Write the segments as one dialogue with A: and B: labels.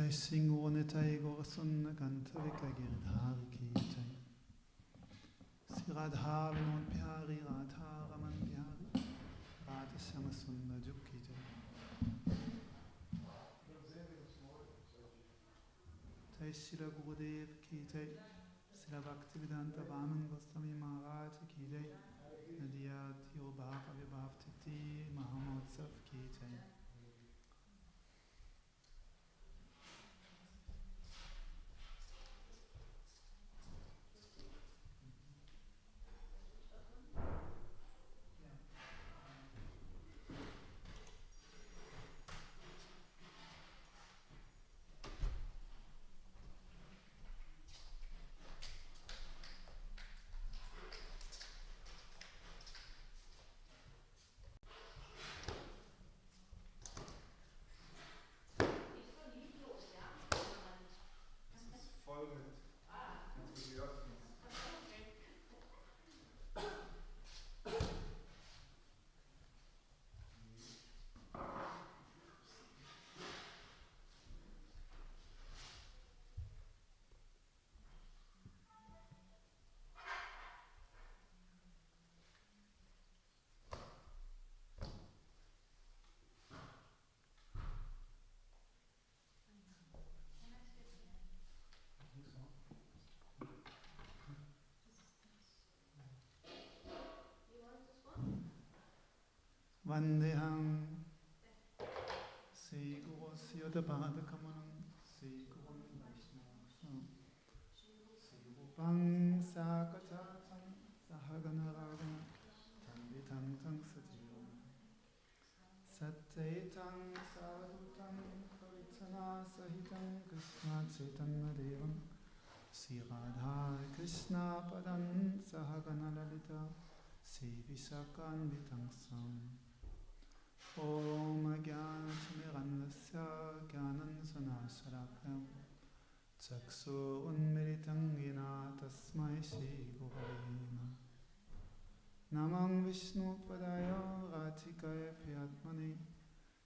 A: Jai Singh Nitai Gaur Sunna Kantavika Girdhari Ki Jai Sri Radha Vinod Bihari Radha Raman Bihari Radha Shama Sunna Juk Ki Jai Jai Srila Gurudeva Ki Jai Srila Bhaktivedanta Vaman Goswami Maharaj Ki Jai Nadia Tirobhava Vibhavtiti Mahamotsav Ki Jai. Vandeham Sri Guru Syoda Bhadakamanam Sri Guru Vaishnava Sri Rupang Sakatatam Sahagana Ragana Tanvitam Tang Sajivam Satyaitam Sadhutam Kavitana Sahitam Krishna Chaitanya Devam Sri Radha Krishna Padan Sahagana Lalita Sri Vishakanvitam Sam Om Jnana-timirandasya Jnananjanashalakayam Chaksu Unmilitam Yena Tasmai Shri Gurave Namah Vishnu Padaya Ratikaya Priyatmane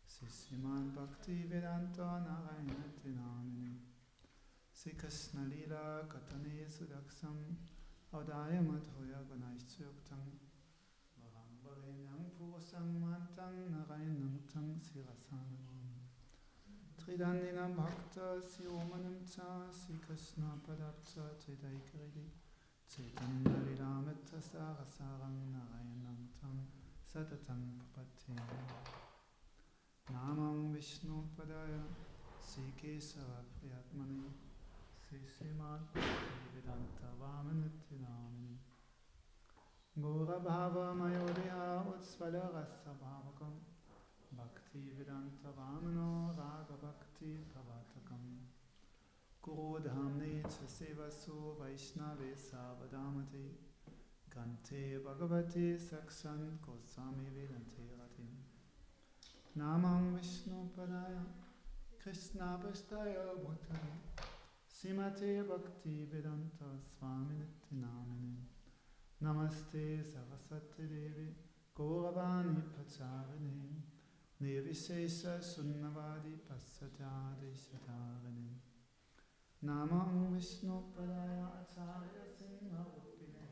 A: Sisiman Bhakti Vedanta Narayana Namine Sri Krishna Lila Katane Sudaksam Audaya Madhuya Ganashchayuktam Varambarenyam Purusam Mantang Narayanam Tang Sirasanam Tridandinam Bhakta Siromanam Cha Sri Krishna Padapcha Tridaikaridi Chaitanya Lilametta Sarasarang Narayanam Tang Satatam Papate Namam Vishnu Padaya Sri Kesava Priyatmane Sri Srimad Vedanta Vamanati Namini Gora Bhava Mayodaya Utsvala Rasa Bhavakam Bhakti Vedanta Vamano Raga Bhakti Pravatakam Guru Dhamne Seva-Ashram Vaishnave Savadamati Gante Bhagavati Sakshant Goswami Vedante Ratim Namam Vishnu Padaya Krishna Pastaya Bhutale Srimate Bhakti Vedanta Swaminiti Namine Namaste Saraswati Devi Gauravani Pacharine Nirvishesha Sunnavadi Pasatyadi Shatarine Namam Vishnu Padaya Acharya Singha Upine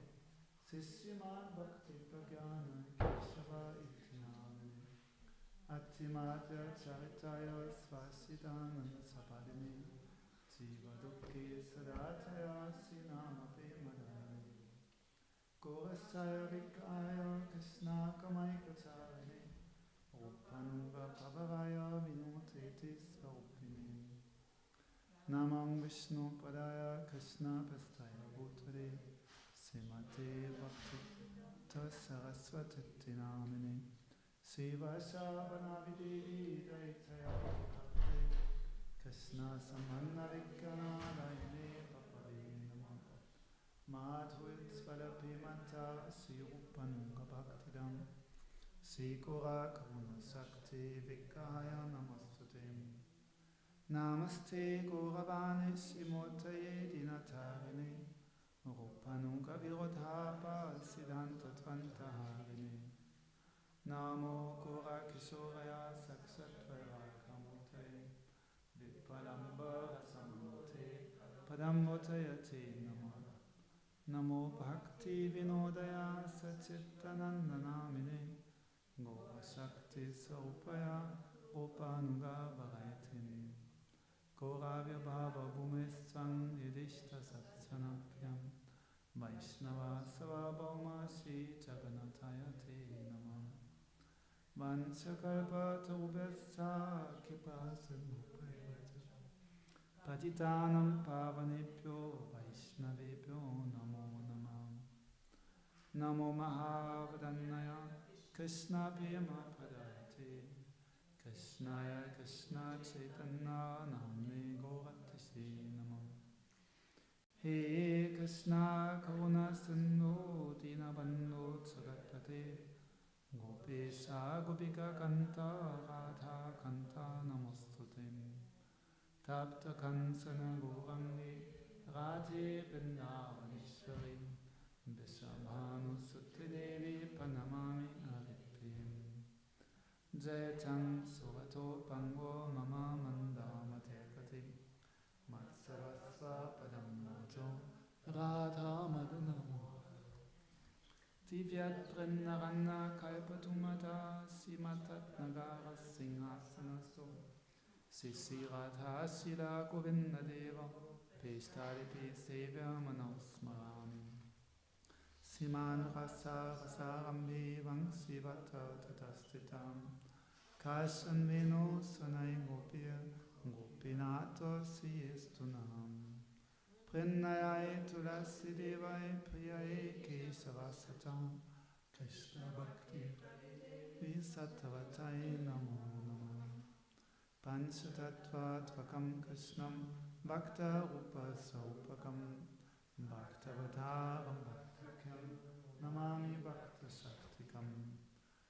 A: Sisrimad Bhakti Pragyana Keshava Iti Namine Atimatya Charitaya Svasidananda Sapadine Jiva Dukhi Sadataya Sinamape Madhani Gorasaya Vikaya Krishna Kamai Kacharine Rupanuga Pavaraya Vinoteti Svarupine Namam Vishnu Padaya Krishna Pastaya Bhutale Srimate Bhakti Saraswati Namine Seva-Ashram Videvi Daitaya Bhakti Krishna Samanna Vikana Daine Papave Namaha Madhvit Svalapimanta Sri Rupanuga Bhaktidam Sri Gora Karuna Sakti Vikaya Namastutem Namaste Gauravani Simotaye Dinatarine Rupanuga Virodhapa Siddhanta Tvantaharine Namo Gora Kishoraya Sakshatvaya Kamute Vipalamba padam votayate namo. Namo bhakti vinodaya satchitanandanamine. Gora shakti sarupaya upanuga varaitin. Goravya bhava bhumestvang yudhishta satsanapyam. Vaishnava savabhauma Shri Jagannathaya te namah. Vanchakalpa tarubhyascha kripa sindhubhyaivacha. Patitanam pavanebhyo Vaishnavebhyo namo namah. Namo Mahavadanyaya Krishna Prema Padayate Krishnaya Krishna Chaitanya Namne Gauratishe Namah. He Krishna Karuna Sindhu Dinabandhu Jagatpate Gopesha Gopika Kanta Radha Kanta Namostute Tapta Kansana Gourangi Radhe Vrindavaneshwari Vishabhanu Sutti Devi Panamami Aripim Jayachan Surato Pango Mama Mandamate Kati Matsavasva Padam Mojo Radha Madanamo Divyat Vrindarana Kalpatumata Simatat Nagara Singhasanasto Sisi Radha Sila Govinda Deva Peshtaripi Sevya Manosmarami Siman Rasa Rasarambi Vangsivata Tatastitam Kashan Venu Sanai Gopir Gopinato Siyestunam Prinnayai Tulasi Devai Priyai Kesavasatam Krishna Bhakti Visatavatai Namo Namah Panchatattva Tvakam Krishnam Bhakta Rupa Saupakam Bhaktavataram Bhaktakyam Namami Bhakta Shaktikam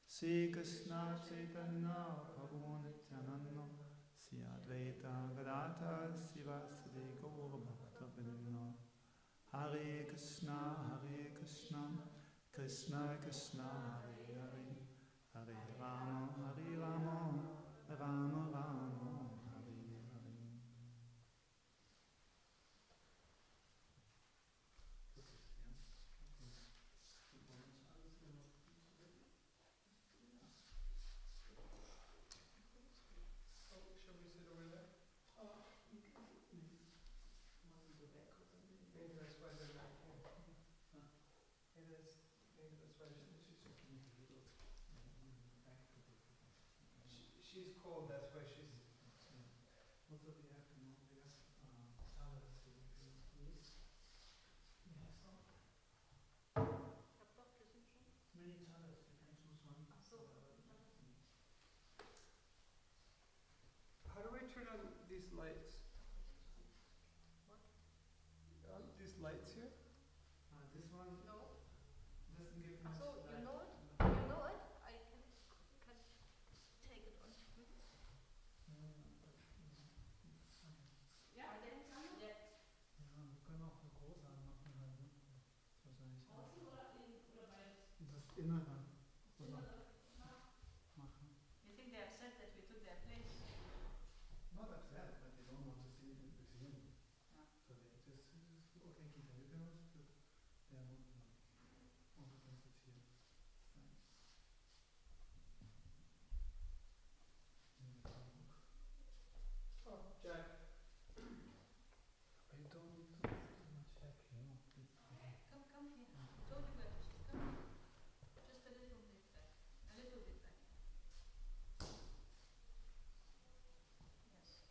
A: Sri Krishna Chaitanya Prabhu Nityananda Sri Advaita Gadata Sivasadi Gaura Bhakta Vrinda Hare Krishna Krishna Krishna Hare Hare Hare Rama Rama Rama Hare Hare.
B: She's cold, that's why she's...
A: Also we have towels to use. Yes. Many towels, you can choose one.
B: How do I turn on these lights?
C: What?
B: These lights here?
A: This one
C: No.
A: doesn't give much
C: So
A: light.
C: you know it? You know it? I can take it on. Ja, den kann man. Ja.
A: Ja, wir können auch eine große anmachen halt, ne? Wahrscheinlich.
C: Außen oder beides?
A: Das Innere. Machen.
C: You think they are upset that we took their place?
A: Not upset, but they don't want to see it with you.
C: Yeah.
A: So they just, okay, Kita, you can also put their own. Or we can sit here. Fine.
B: Oh, Jack.
A: You don't need to put too much heck, you know.
C: Come here. Don't do that. Come here. Just a little bit back. A little bit back. Yes.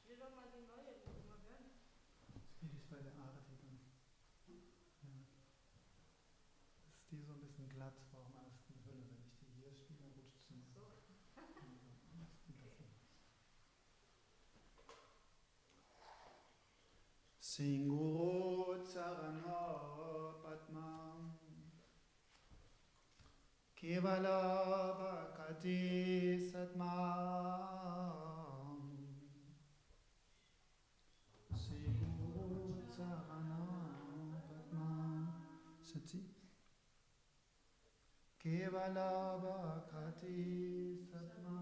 C: Spiel doch mal die neue, die wir mal hören.
A: Spiel ich bei der Arati dann. Ja. Ist die so ein bisschen glatt, warum alles eine Hülle? Wenn ich die hier spiele, rutscht sie nicht.
C: So.
A: Singuro Charano Padma Kevala Bhakati Satma Singuro Shuchi. Kevala Bhakti Satma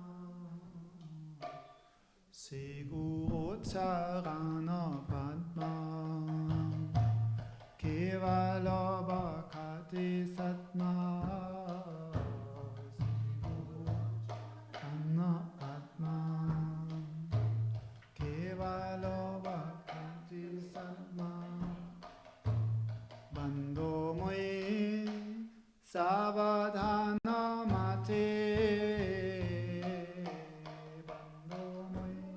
A: Siguru Charana Padma Kevala Bhakti Satma Siguru Charana Padma Kevala Bhakti Satma Bando Moye Savadhana Mate Bando Moye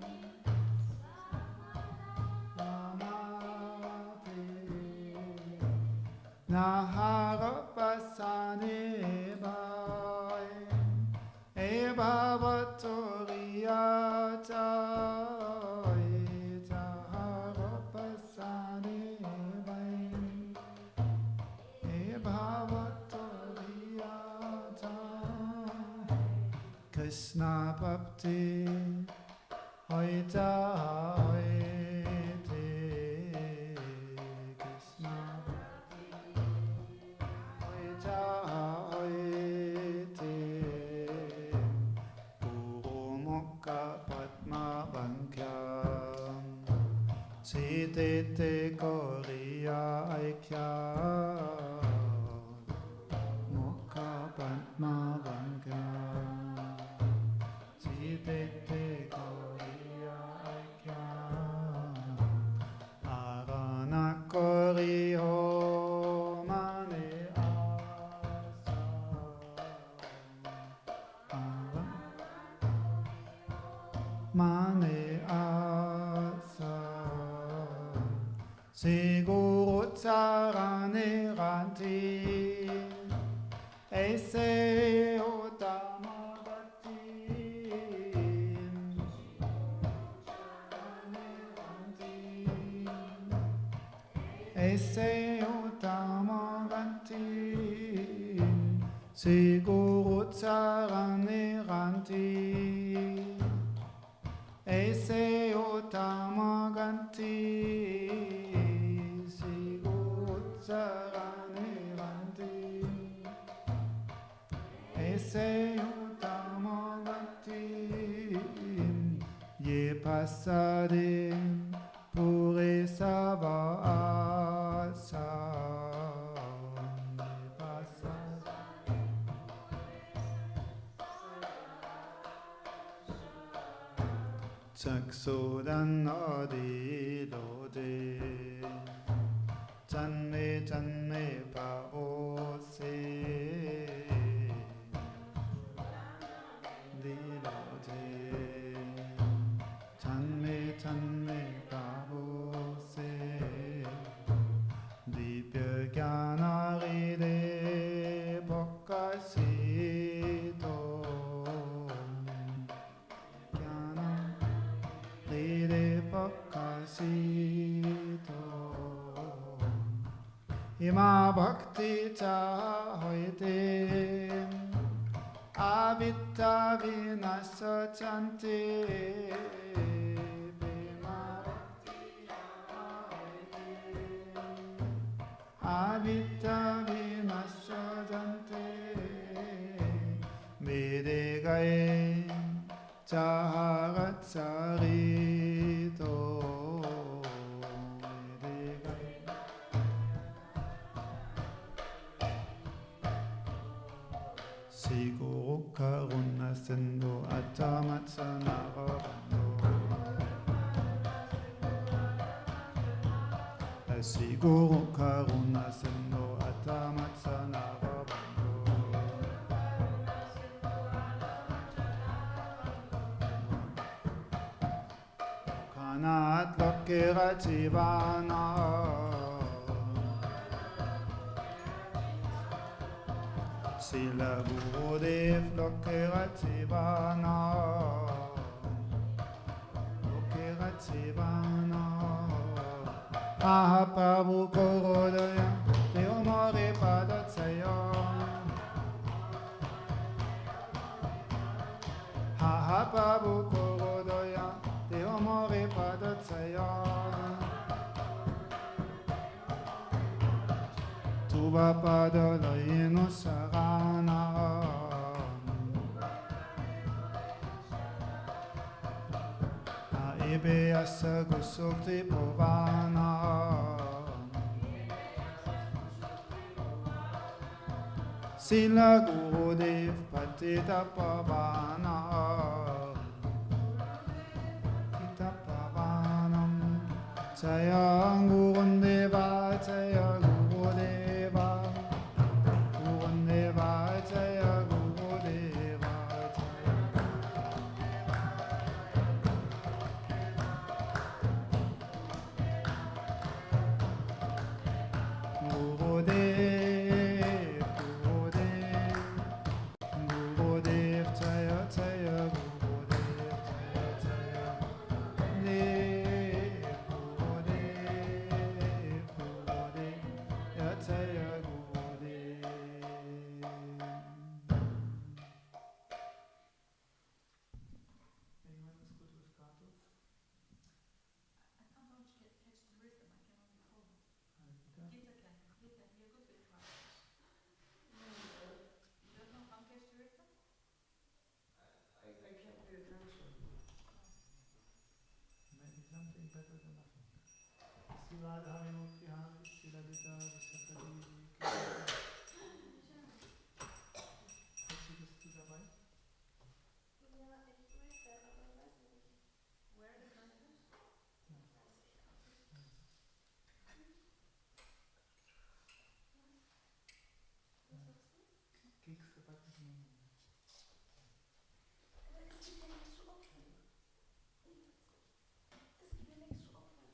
A: Namate Nahara Pasane Bhai Eva Vatoriya Chai Jahara Pasane Bhai Eva Krishna Bhakti Hoita Hoite Krishna Bhakti Hoita Hoite Guru Mukha Padma Bankyam Chitete Koriya Aikya Mukha Padma Bankyam Chitete Koriya Aikya Arana Koriho Mane Asa Mane Asa Siguru Charane Ranti Ese Utama Ese Utama Ganti Siguru Charane Ranti Ese Utama Ganti Siguru Charane Ranti Ese Utama Ganti Ye Passade Pure Seva-Ashram Chaksudan Adi Lode Janme Janme Paose Dilode Janme Janme Paose Dipya Gyanaride Bokasito Gyanaride Bokasito Ima Bhakti Chahoite Avitta Vinasa Chante Avitta Vinasa Chante Vedegaye Chaharat Sarito Siguru Karuna Sendo Atamatsa Siguru Karuna Sendo Atamatsa Kanat Lokira Chivana Srila Gurudeva Lokira Chivana Lokira Chivana Aha Prabhu Gurudeva Tiromore Padatsaya Aha Prabhu Gurudeva Tiromore Padatsaya Tu Purva Padalayeno Saranam Aibeyasa Gusukti Bhuvanam Srila Gurudev Patita Pavanam Patita Pavanam Jaya Gurudeva Jaya Gurudeva Gurudeva Jaya Gurudeva Gurudev Gurudev Gurudev Jaya Jaya Gurudev Jaya Jaya Gurudev Gurudev Jaya Gurudev. Anyone is good with gatos?
C: I can't much catch the rhythm, I can only follow.
A: Gita?
C: Gita can, you're good with gatos. You don't know how to catch the rhythm?
B: I can't pay attention.
A: Maybe something better than nothing. Seva-Ashram, Srila Bist du dabei?
D: Ja, ich möchte, aber weiß nicht.
C: Where are the countries?
A: Kekse backen Sie mal.
D: Aber es gibt ja nichts zu opfern. Es gibt ja nichts zu opfern.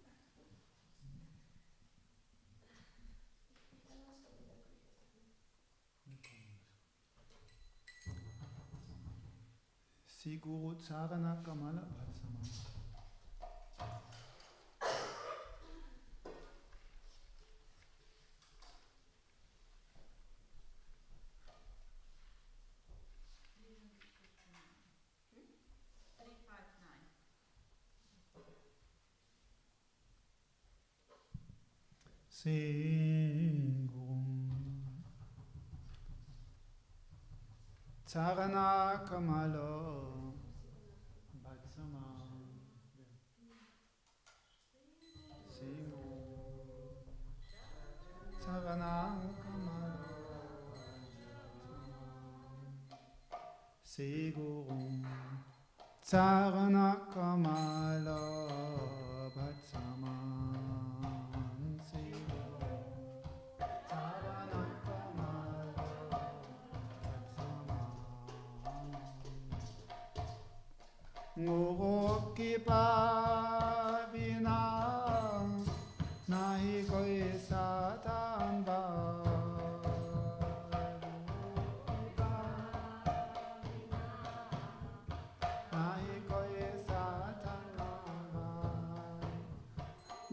D: Ich kann das doch in der Küche sein.
A: Siguru Charana Kamala Bhatsama. Siguru Charana Kamala Bhatsama. Siguru Charana Kamala Siguru Charana Kamala Bhatsama. Guru ki pavina nahi koi satan nahi koi satan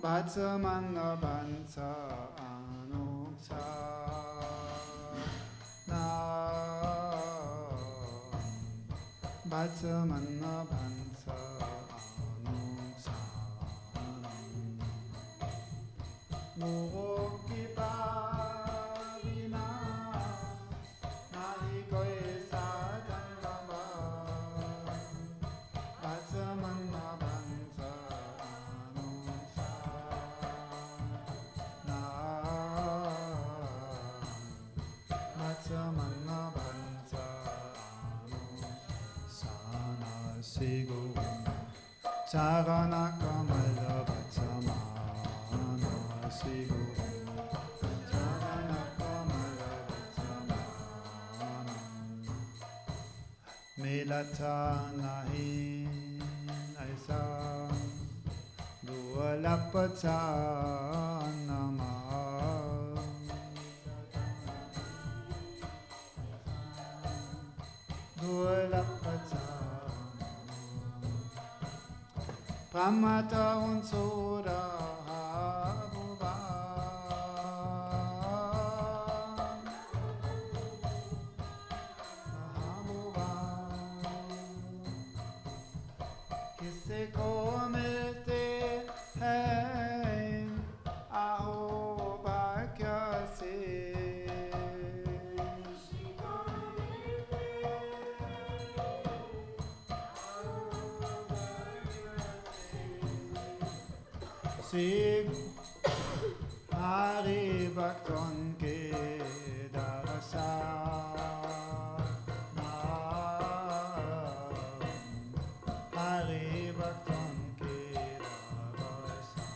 A: Bhatsamana Bhansa Anuksa Bhatsamana Bhansa Anuksa Guru ki pavina nahi koi sadhan baba Bhatsamana Bhansa Anuksa Bhatsamana Bhansa Siguru Charana Kamala Bhatsama Siguru Charana Kamala Bhatsama Milata nahi aisa Dualapata nama Dualapata Pramata unsura habuva habuva Kisse ko milte hai aho bhagya se Hari Bhakton ke darasam, Hari Bhakton ke darasam,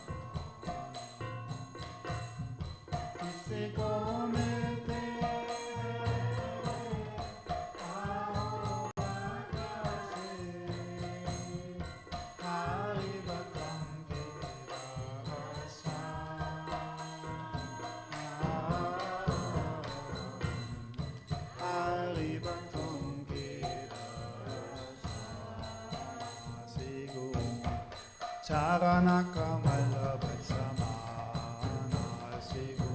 A: Kisse ko milte aao akase, Hari Bhakton ke Hari Bhakton ke Sigo Charana Kamala Vatsamana Sigo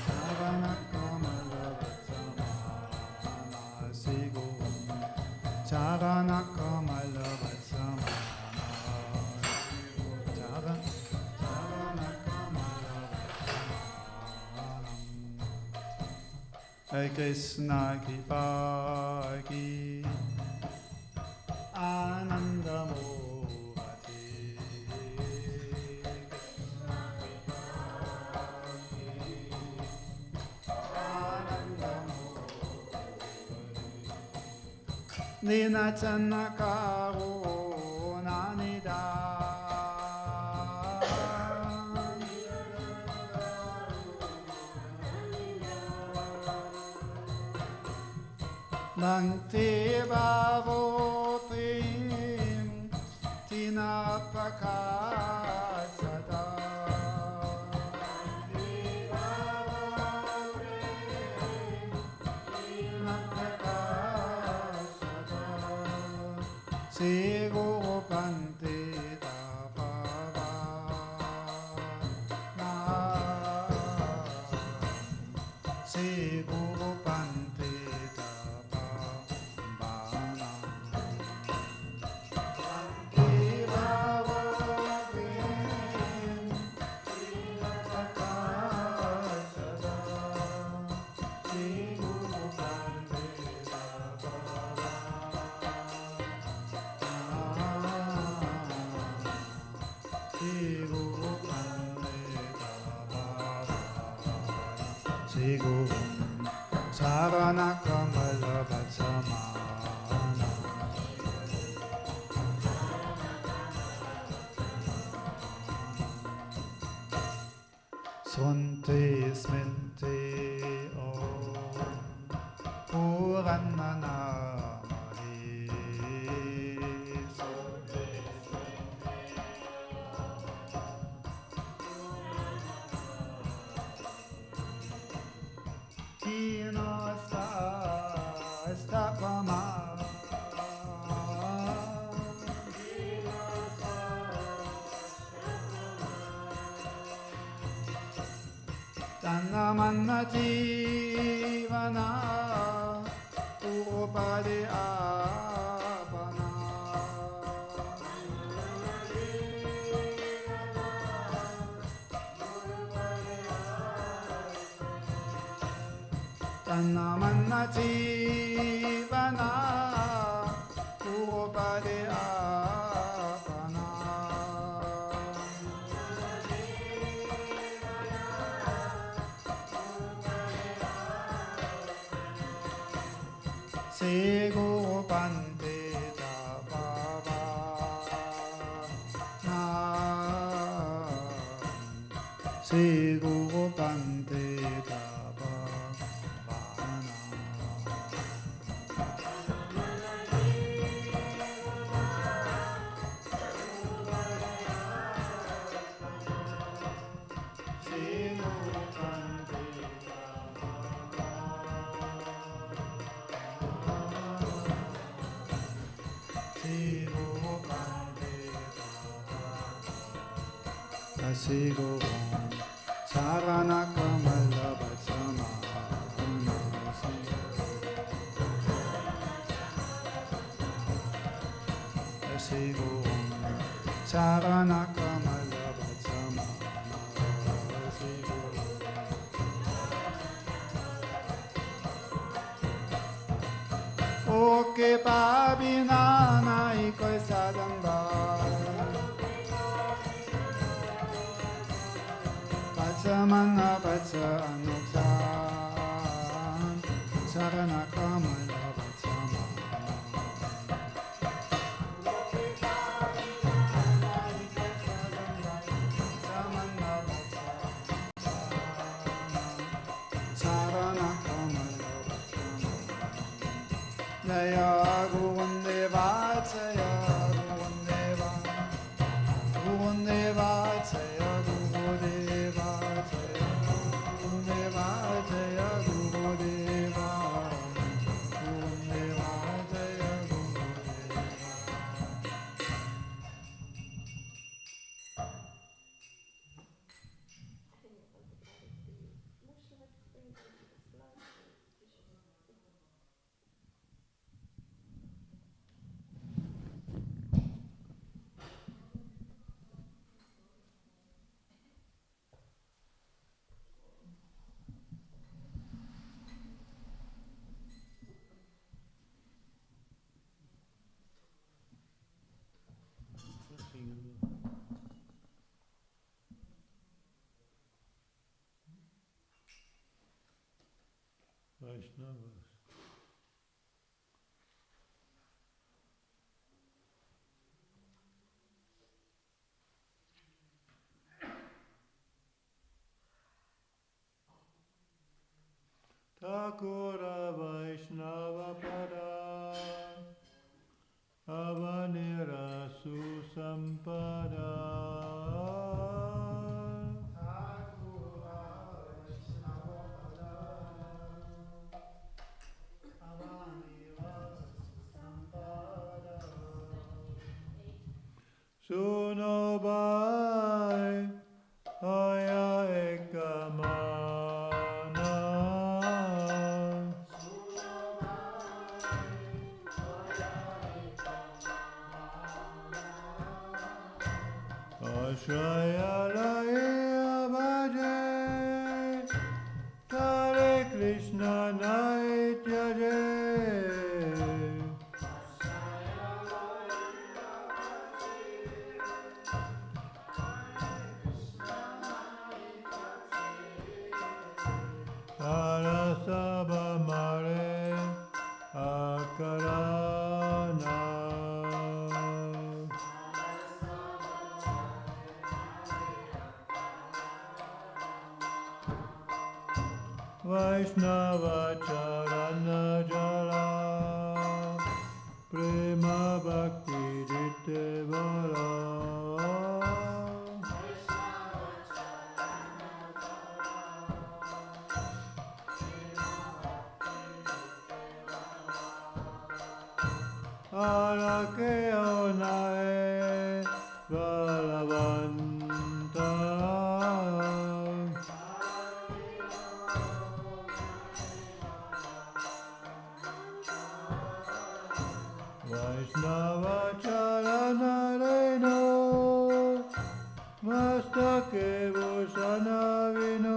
A: Charana Kamala Vatsamana Sigo Charana Kamala Vatsamana Charana Kamala Hare Krishna Kripa Ki Ananda Murati Krishna Kripa Ki Ananda Murati Nina Chanakaro Nanida Bhakti Bhavo Prem Tina Prakasada Bhakti Bhavo Prem Tina Prakasada Sri Guru Bhante Bhava Sri Guru Bhante Sigo Sarana Kamala Vatsamana Sonte Smente Om Purana Tanamana Jivana Upadi Apana Tanamana Jivana Upadi Apana Sego Bhante Bhava Sego Bhante Bhava Sigo Sarana Kamala Vatsamana Sigo Sarana Kamala Vatsamana Oke Pabinana Ikoi Sadamba Samana Vatsa Anuksan Sarana Kamala Vatsama Samana Vatsa Sarana Kamala Vatsama Jaya Gurudeva Jaya Gurudeva Gurudeva Jaya Gurudeva Jaya Gurudeva Jaya Gurudeva Gurudeva Jaya Gurudeva.
E: Vaishnavas. Thakura Vaishnava Pada Avanira Susampada Sunobai Aya Ekamana Ashraya Laya Bhaje Hare Krishna Naityaje Arasaba Mare Akarana Vaishnava Charana Jala Prema Bhakti Dittevala Arakeo Nae Balavanta Vaishnava Charana Reno Mastake Bhushana Vino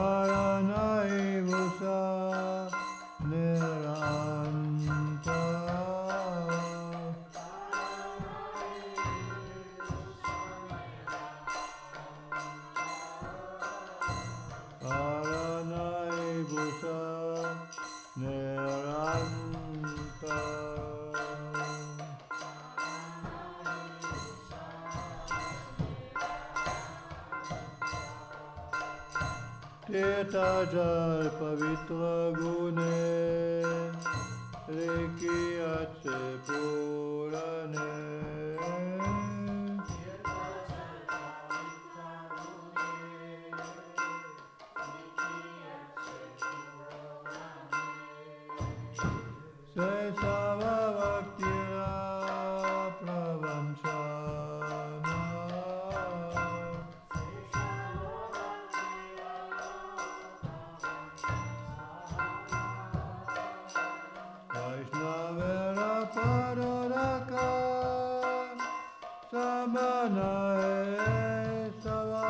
E: Haranai Vusa Niranta Haranai Vusa Niranta Tirtha Jal Pavitra Gune Rekiyache Purane Sesava Bhaktira Pravanchana Vaishnavera Padoraka Samana Sava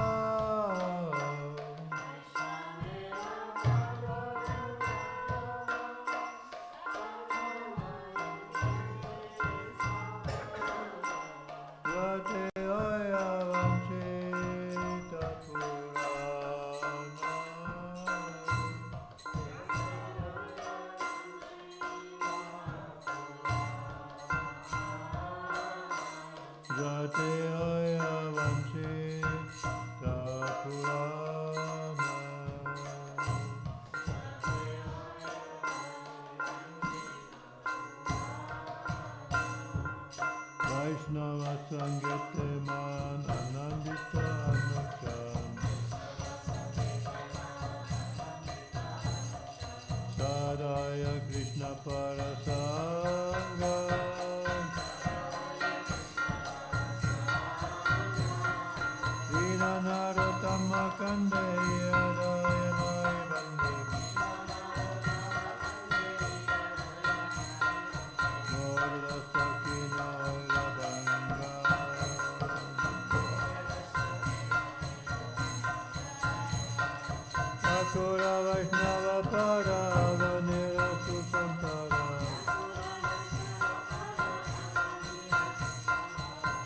E: Narottama Kandeya Dayamai Bande Nordastakina Labanga Akura Vaishnava Parava Nira Sutantara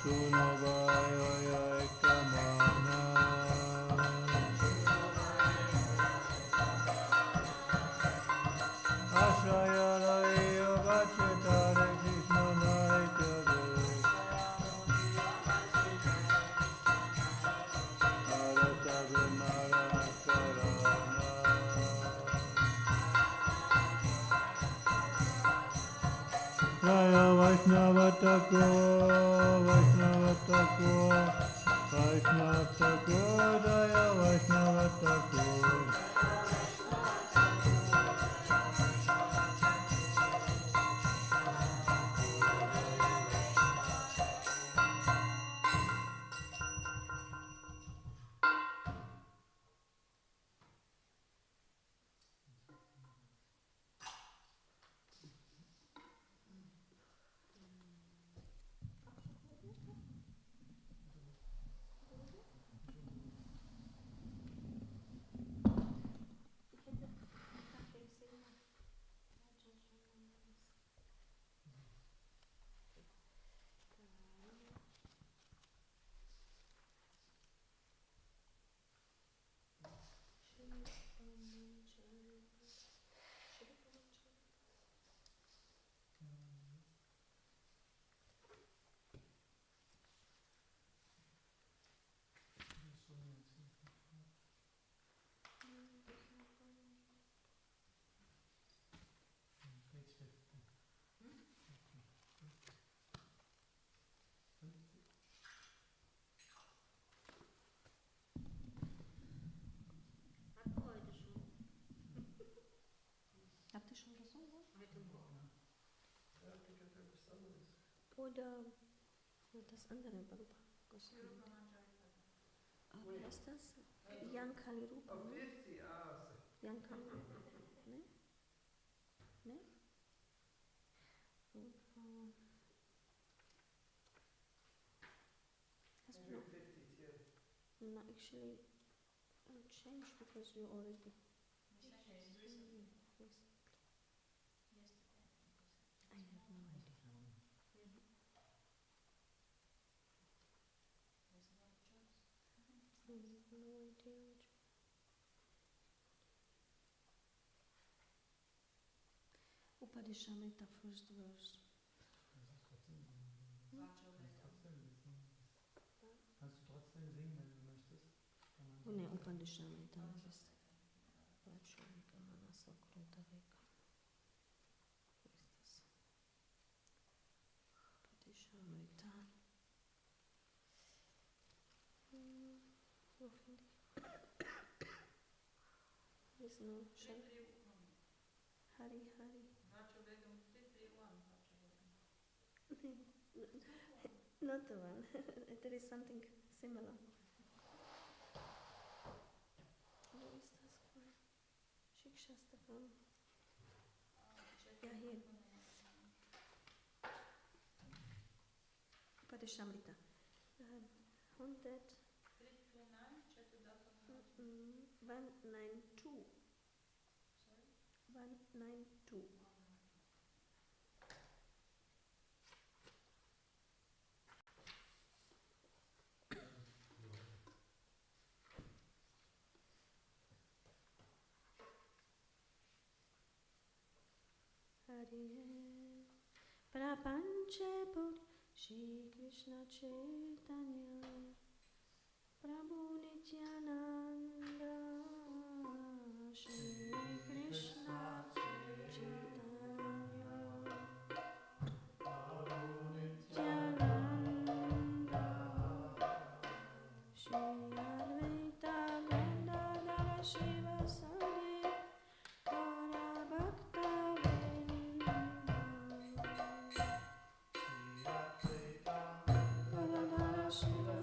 E: Sunobhaya Kamana Ashraya Raya Vachatare Krishna Naitare Arata Vinara Karana Raya Vaishnava Thakur Vaishnava Thakur Vaishnava Thakur Raya Vaishnava Thakur
C: Habt ihr schon gesungen?
B: Heute Morgen. Ja, ich habe etwas anderes.
D: Oder das andere Barupa gesungen. Wie heißt das? Yankali Rupa,
B: Oh,
D: ne?
B: 50,
D: Yankali Rupa. Ne? Ne? Rupa. Hast du noch?
B: 50, yeah.
D: No, actually, change because you already.
C: Recently.
D: Yes.
C: Yesterday.
D: I have no idea.
C: There's a lot of choice.
D: No idea which. Upadishamrita, first verse.
A: Kannst du trotzdem singen, wenn du möchtest? Kann man
D: Oh ne,
A: sagen.
D: Upadishamrita ist Vachurika Manasakrutareka. Wo ist das? Upadishamrita. Wo finde ich? Ist nur Hari Hari. Not the one. There is something similar. Wo ist das? Shikshastakam. Yeah, here. Upadishamrita. 100. 192. 192. Hare Prapanche Bud Shri Krishna Chaitanya Prabhu Nityananda Shri Krishna Chaitanya Prabhu Nityananda Shri Advaita Gadadhara Shiva-Sadi Gaura Bhakta Vrinda Gadadhara Shiva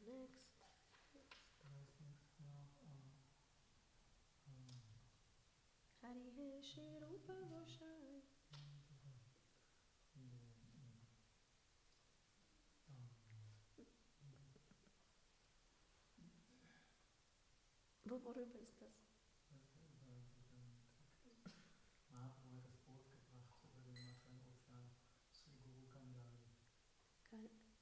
F: next. Hari He Shri Rupa Goshai. Worüber ist das?
A: Mahaprabhu hat das Boot gebracht über den Wasser im Ozean, Sri Guru Kandari.
F: Good job.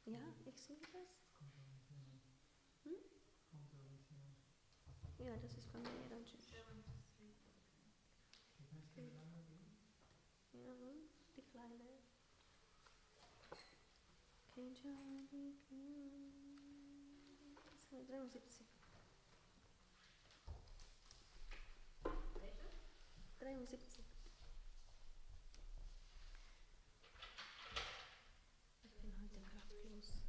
F: Ja, ich sehe das. Ja, das ist von mir dann tschüss. Ja, die Kleine. Das sind 73. 73. Ich bin heute kraftlos.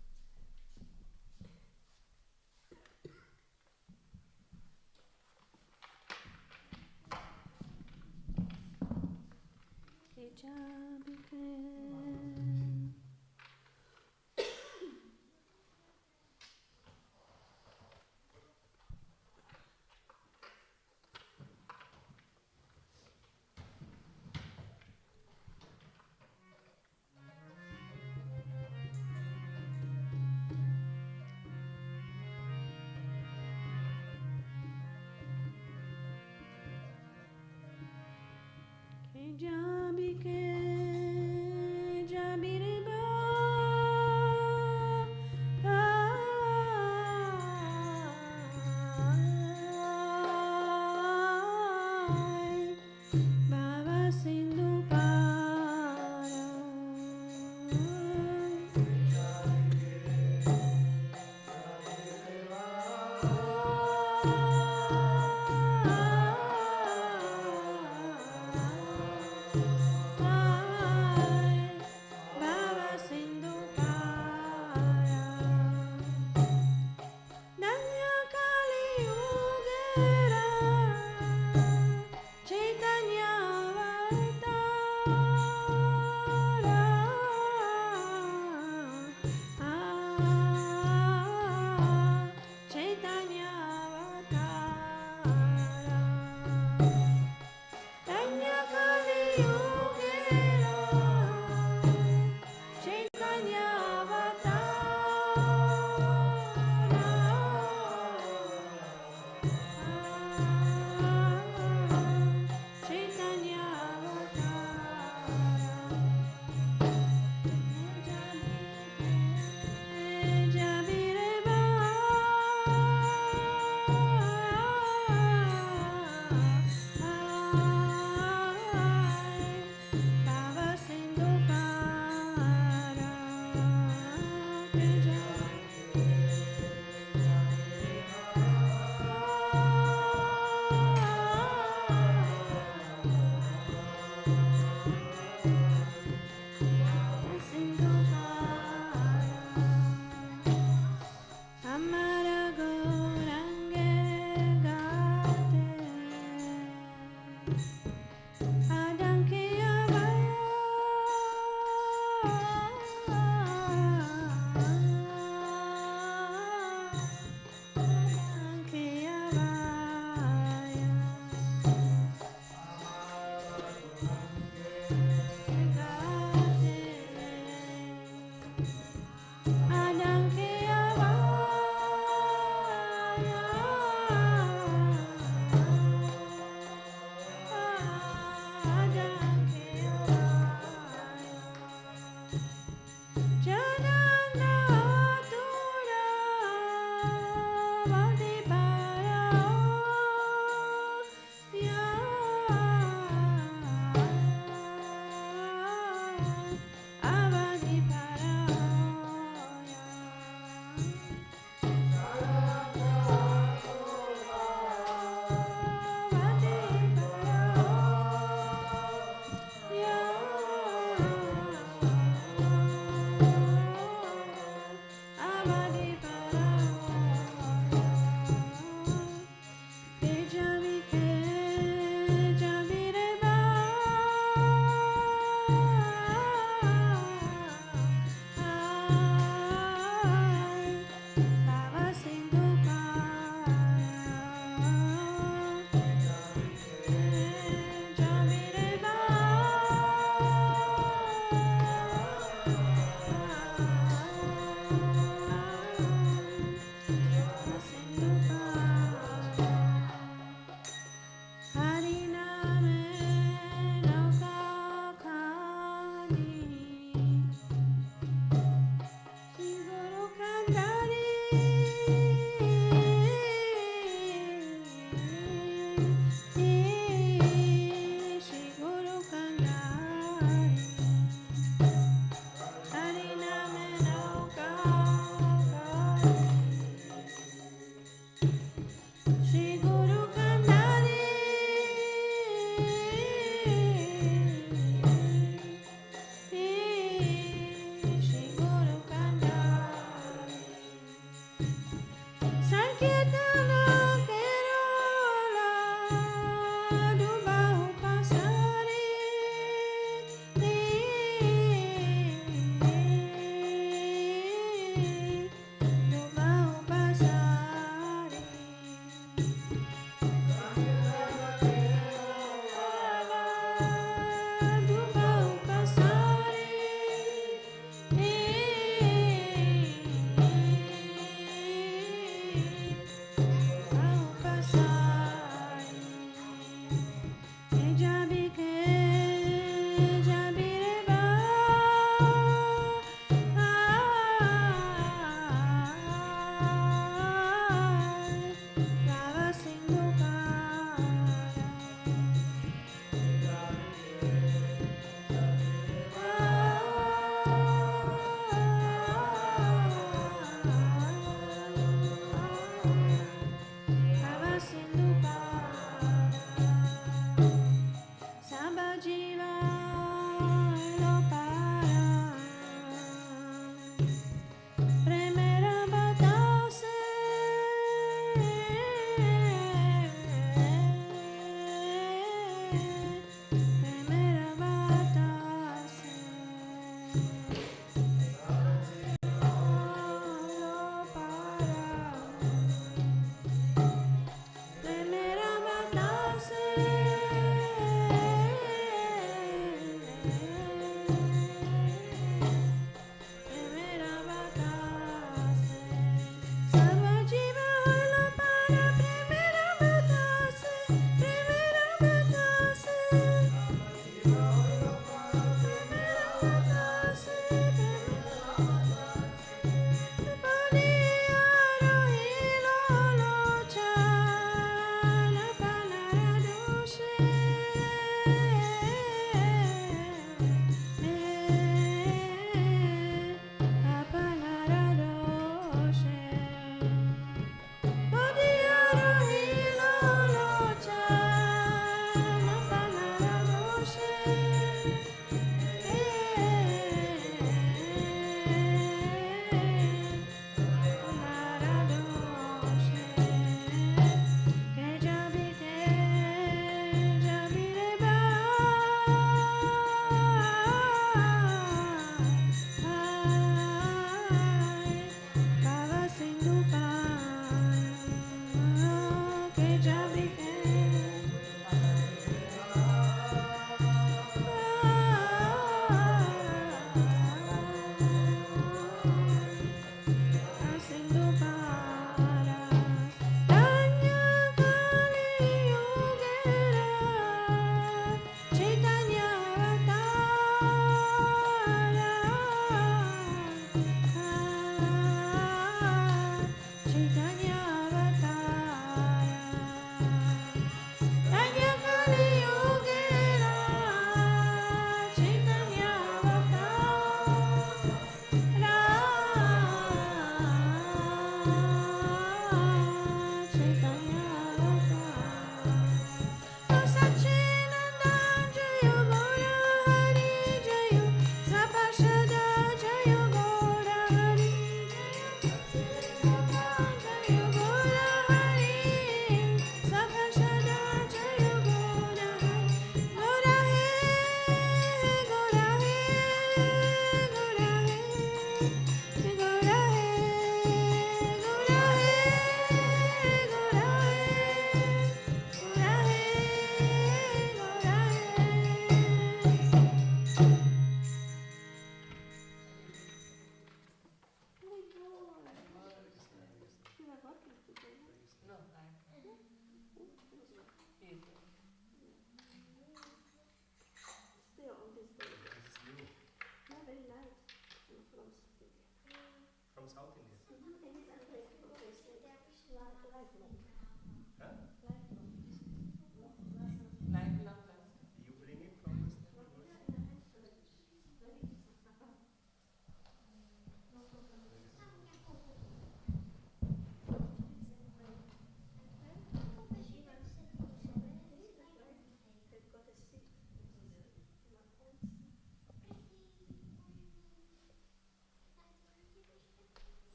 F: Baba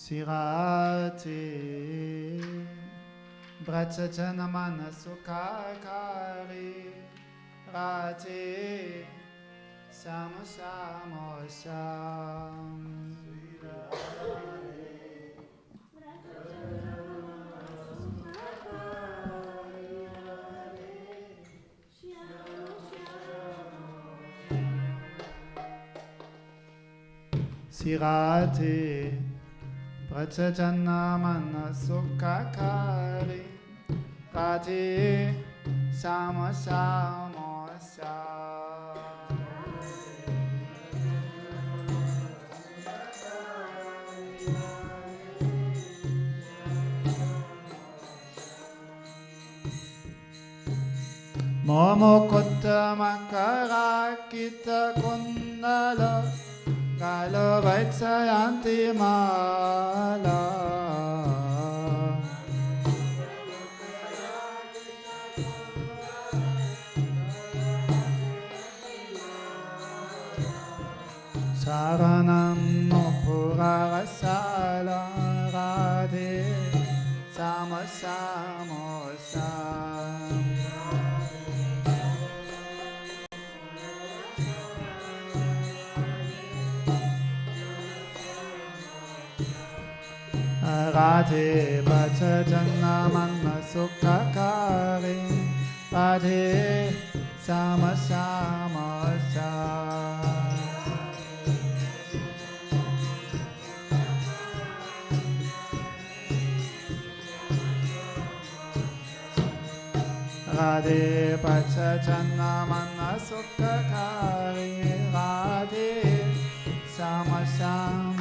A: Sirate Brachachana Manasukakari Rate Samasam Sirate Brachachana Manasukakari Rate Samasam Momo kotta makara kita kundala Galo vaitsayanti mala Saranam nopurarasala radhe Samasam Radhe Bachajana Manasukakari Radhe Samasam Radhe Bachajana Manasukakari Radhe Samasam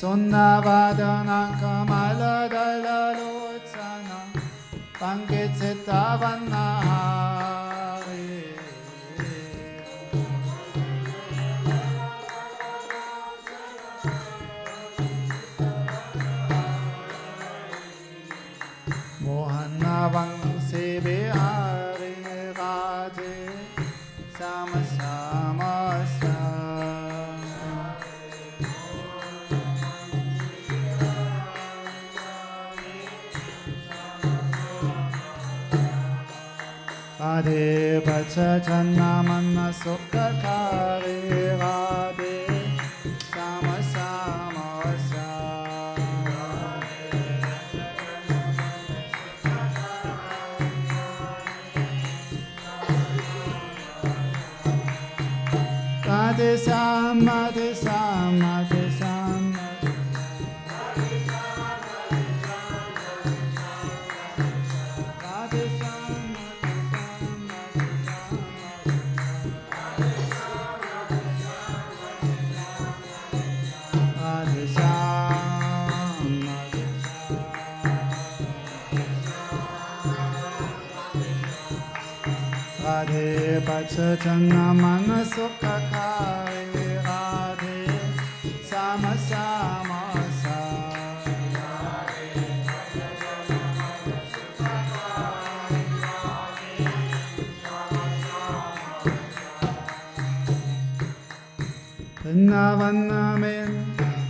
A: Sunnavadana Kamala Dalalochana Pankititavanahari Mohanavangsi Bihari Radhe Samasamasa Radhe Bachajana Manasukakari Radhe Samasam Radhe Sam Radhe Sam Radhe Sam Radhe Bachajana Manasukakari Radhe Samasam Vrindavannamen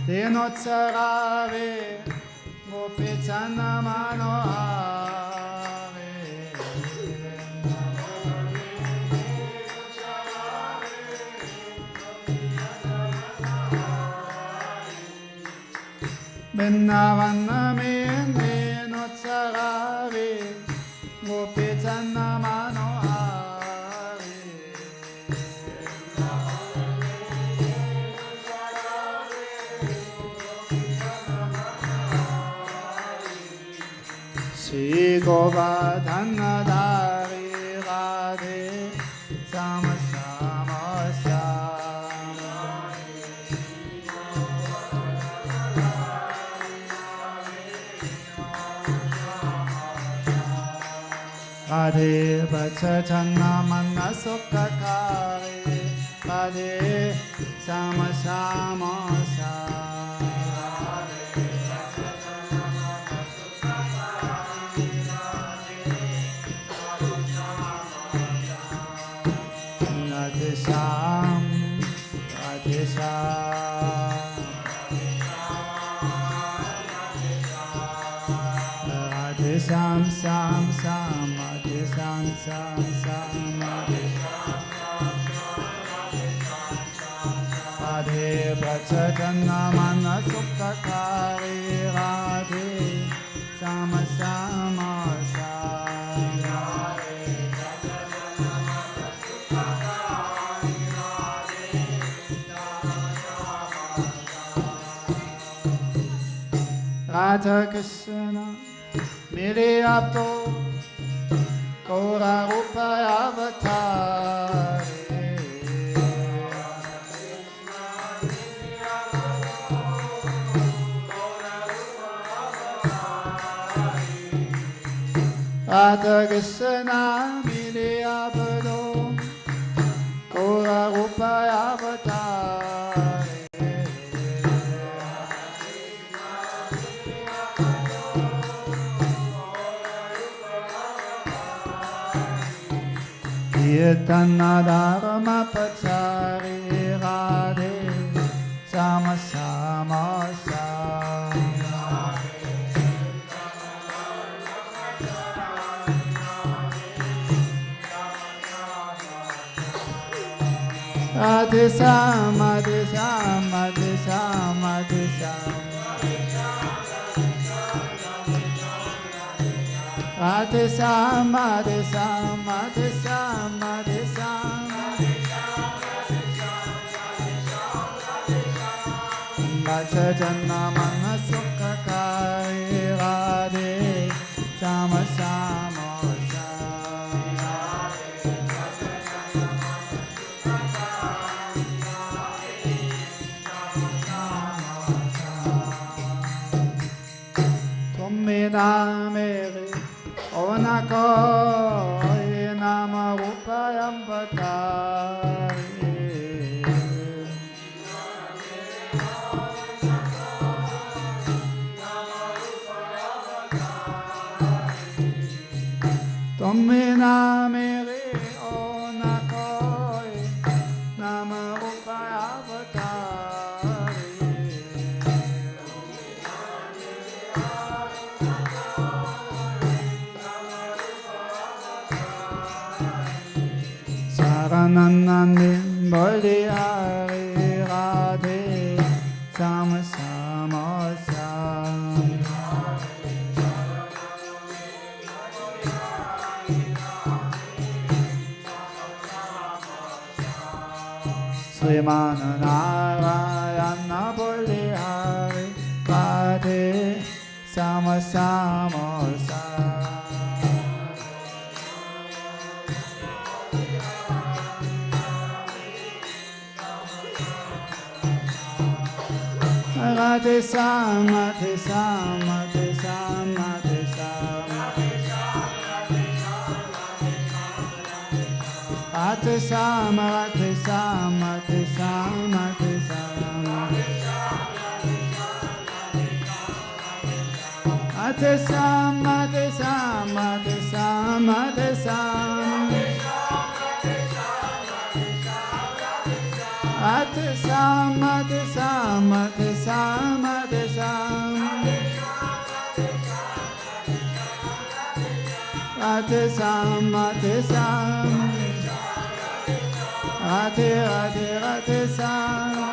A: Denotsarave Gopechana Manohare Vrindavannamen Denotsarave Gopechana Manohare Shri Govardhanadari Radhe Samasam Radhe Bachajana Manasukakari Radhe Samasam sam sam samade sam sam samade Radhe Prachadana Mana Sukhakari Radhe Sama Sama Radha Krishna Mere Apto Kora Rupa Avatar Radha Krishna Mere Apto Kora Rupa Avatar Kirtana Dharma Pachari Radhe Sama Sama Radhe Sama Radhe Sama Radhe Sama Radhe Sama Radhe Sama Radhe Sama Radhe Sama Radhe Sama Bhajana Mana Sukhakari Radhe Sama Sama Mere Ona Koi Nama Rupayam Vatari Tomina Mere Ona Koi Nama Rupayam Vatari Saranananim Bolihari Radhe Sama Sama Sam Srimana Narayana Bolihari Radhe Sama Sama Sam Radhe Sama Radhe Sama Radhe Sama Radhe Sama Radhe Sama Radhe Sama Radhe Sama Radhe Sama Radhe Sama Radhe Sama Radhe Sama Radhe Sama Radhe Sama Radhe Sama Radhe Sama Radhe Sama Radhe Sama Radhe Radhe Radhe Sama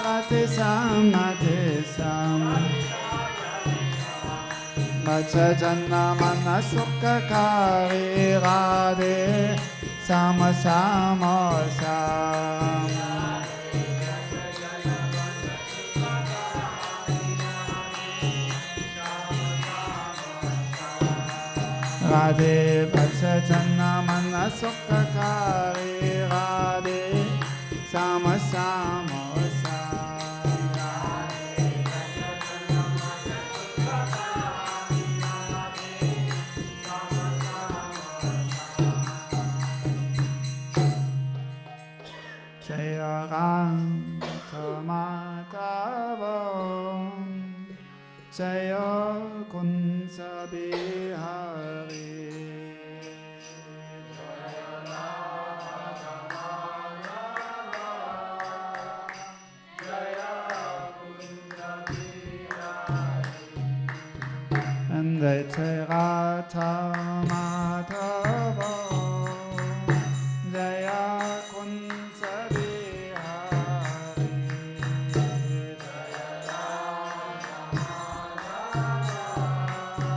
A: Radhe Sama Radhe Sama Bhajana Mana Sukhakari Radhe Sama Sama Sama Radhe Bhajana Mana Sukhakari Radhe Sama Sama Jaya Madhava Jaya Kunja Bihari Radha Madhava Jaya Kunsa Bihari Jaya Radha Madhava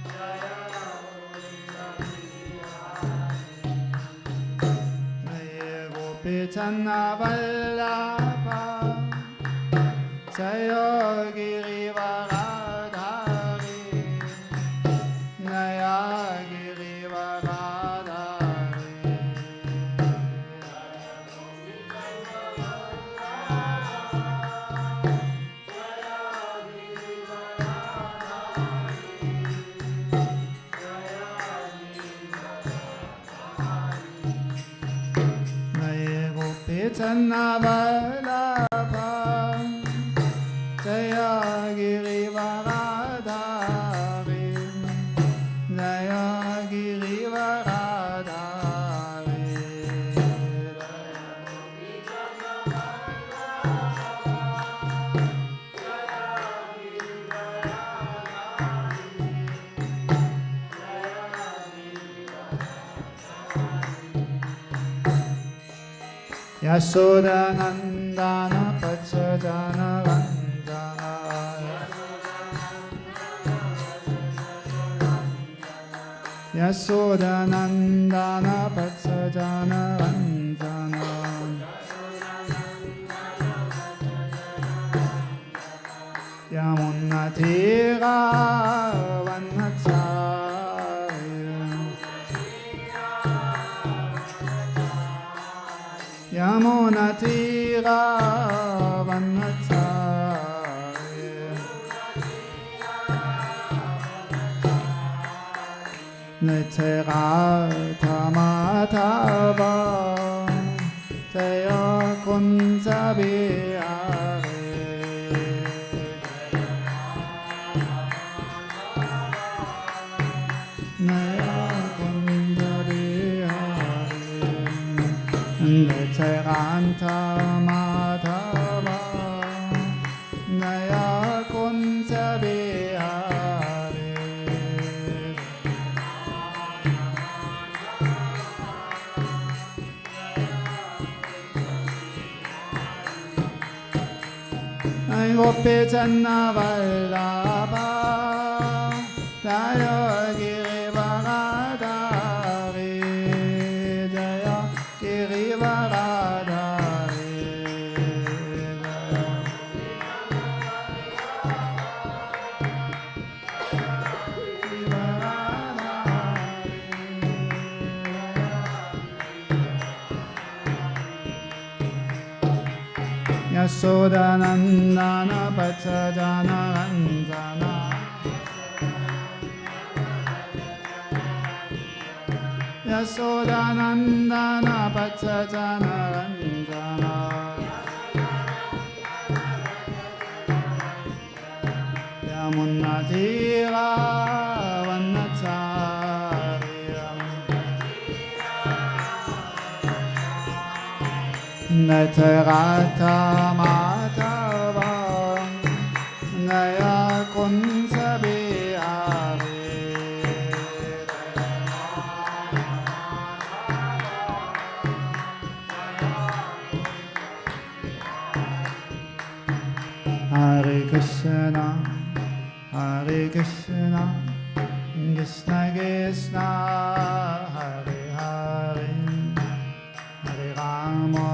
A: Jaya Kunsa Bihari Jaya Gopi Channa Vallabha Jaya Girivaradhari Jaya Girivaradhari Jaya Gopi Channa Vallabha Jaya Girivaradhari Jaya Girivaradhari Yashodanandana Pachajana Vandana Yashodanandana Pachajana Vandana Yamunatira Vanacharya Yamunatira Vanacharya Radha Madhava Jaya Kunsa Bihari Jaya Kunsa Bihari Radha Madhava Jaya Kunsa Bihari Gopi Channa Vallabha Jaya Girivaradhari Jaya Girivaradhari Yashodanandana Pachajana Vandana Yashodanandana Pachajana Vandana Yamunatira Vanacharya Radha Madhava Jaya Kunsa Bihari Hare Krishna Hare Krishna Krishna Krishna Hare Hare Hare Rama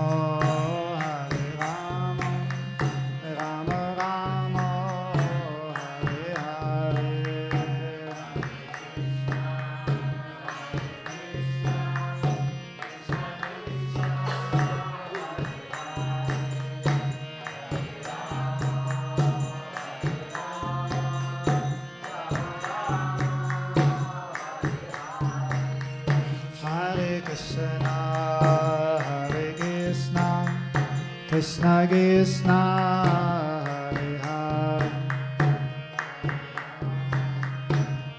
A: Hare Rama Rama Rama Hare Hare Hare Krishna Hare Krishna Krishna Krishna Hare Hare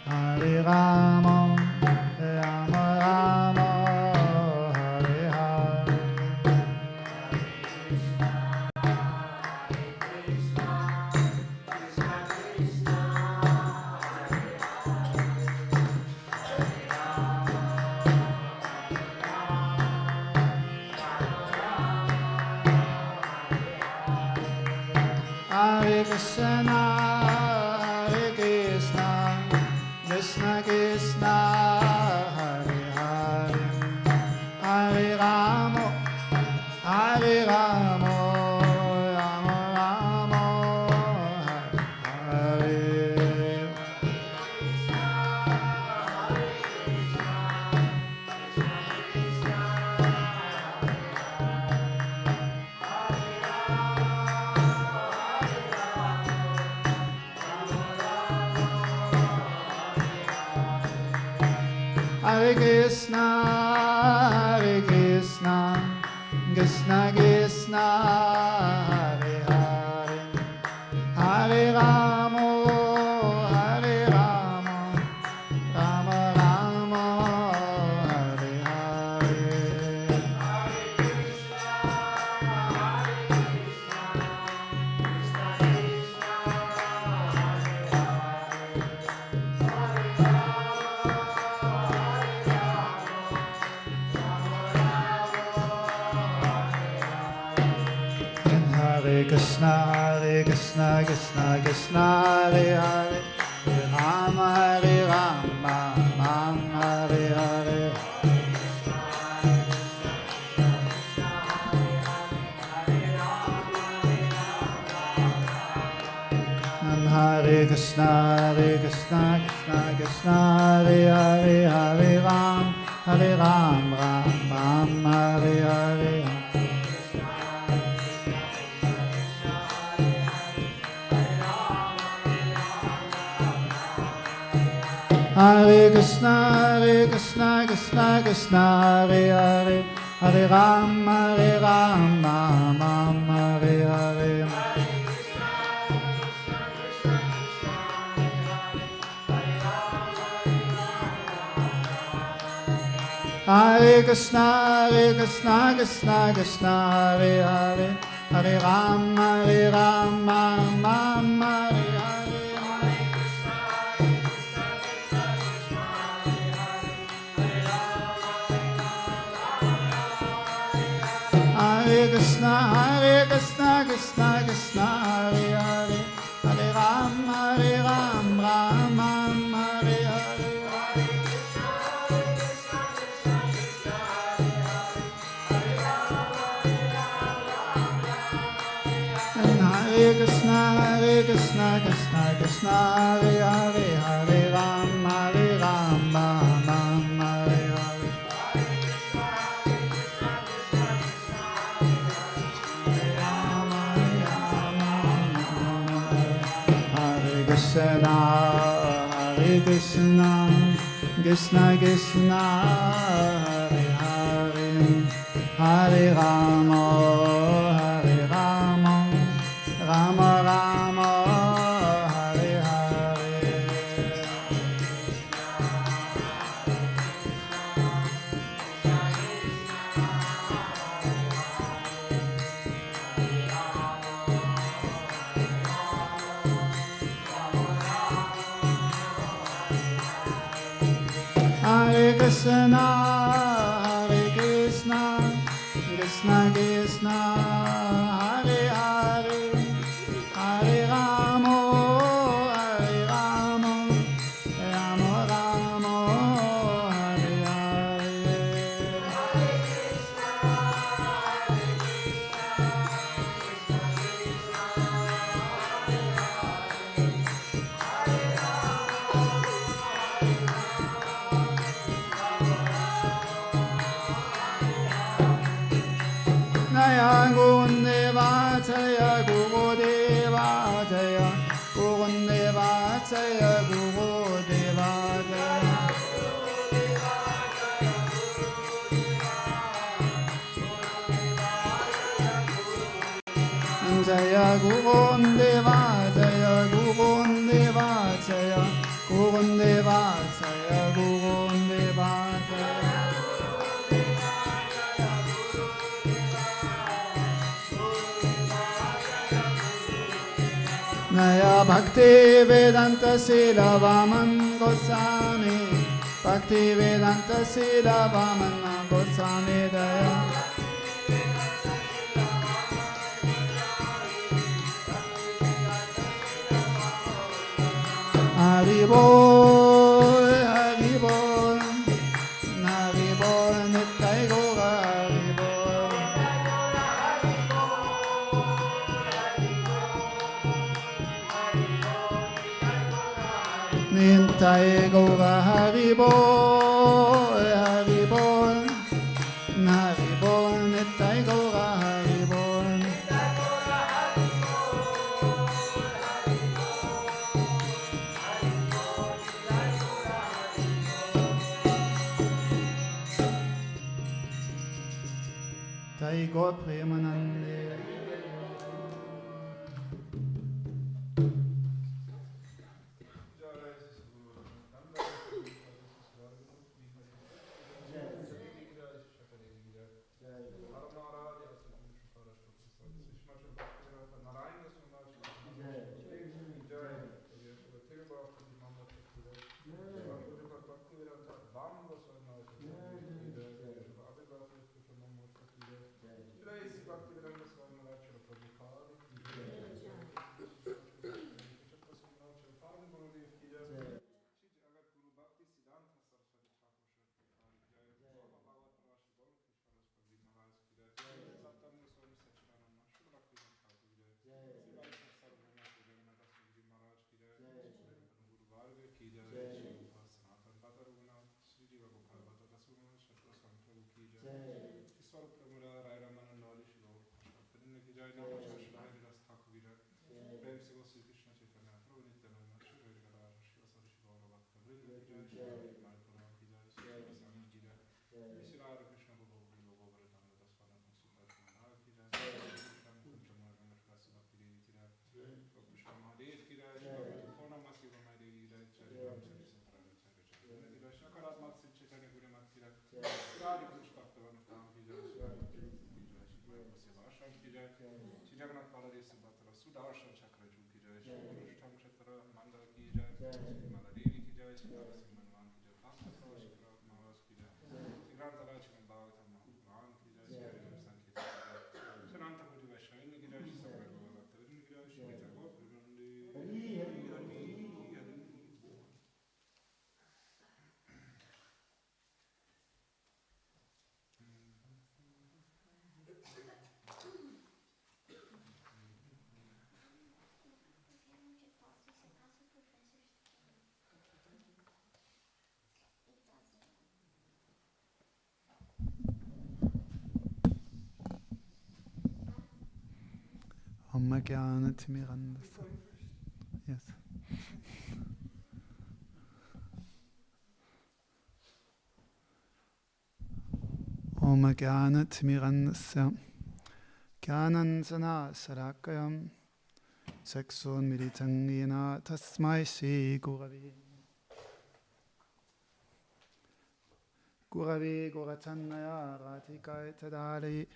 A: Hare Rama Rama Rama Hare Hare Hare Krishna, Hare Krishna, Krishna Krishna, Hare Hare, Hare Rama, Hare Rama, Rama Rama, Hare Hare. Hare Krishna, Hare Krishna, Krishna Krishna, Hare Hare, Hare Rama, Hare Rama, Rama Rama, Hare Hare. Hare Krishna, Hare Krishna, Krishna Krishna, Hare Hare, Hare Rama, Hare Rama, Rama Hare Hare. Hare Krishna, Hare Krishna, Krishna Krishna, Hare Hare, Hare Ram, Ram Ram, Hare Hare. Hare Krishna, Krishna Krishna, Hare Hare, Hare Ram, Ram Ram, Hare Hare. Hare Krishna, Krishna Krishna, Hare Hare, Hare Ram, Ram Ram, Hare Hare. Hare Krishna, Krishna Krishna, Hare Hare, Hare Ram, Ram Ram, Hare Hare. Hare Krishna, Krishna Krishna, Hare Hare, Hare Ram, Ram Ram, Hare Hare. Hare Krishna, Hare Krishna, Krishna Krishna, Hare Hare, Hare Rama, Hare Rama, Rama Rama, Hare Hare. Hare Krishna, Hare Krishna, Krishna Krishna, Hare Hare, Hare Rama, Hare Rama, Rama Rama, Hare Hare. Jaya Gurudeva, Jaya Gurudeva, Jaya Gurudeva, Jaya Gurudeva, Jaya. Jaya Gurudeva, Jaya Gurudeva, Jaya Gurudeva, Jaya Gurudeva, Jaya. Naya Bhakti Vedanta Srila Vaman Goswami, Bhakti Vedanta Srila Vaman Goswami Daya. Haribol, Haribol, Haribol, Nittai Gora Haribol. Nittai Gora Haribol, Haribol, Haribol, Nittai Gora Haribol. Jai Gaur Premanande.
G: Seva-Ashram ki jai, Shri Jagannath Baladev Subhadra Sudarshan Chakraju ki jai, Shri Purushottam Kshetra Mandal ki jai, Shri Mala Devi ki jai, Shri Radha Singh Manwan ki jai, Bhakta Prabhu Shri Radha Maharaj ki jai, Shri Grantharaj Shri Bhagavatam Mahapuran ki jai, Shri Harinam Sankirtan ki jai, Shri Ananta Koti Vaishnavini ki jai, Shri Sabra Gora Bhaktavidin ki jai, Shri Nitya Gaur Premanande. Hari Hari Hari Hari.
A: Om Jnana-timirandasya. Yes. Om Jnana-timirandasya. Jnananjana Sarakayam. Chaksun Militam Yena Tasmai Shri Gurave. Gurave Gurachanaya Radhikaya Tadari.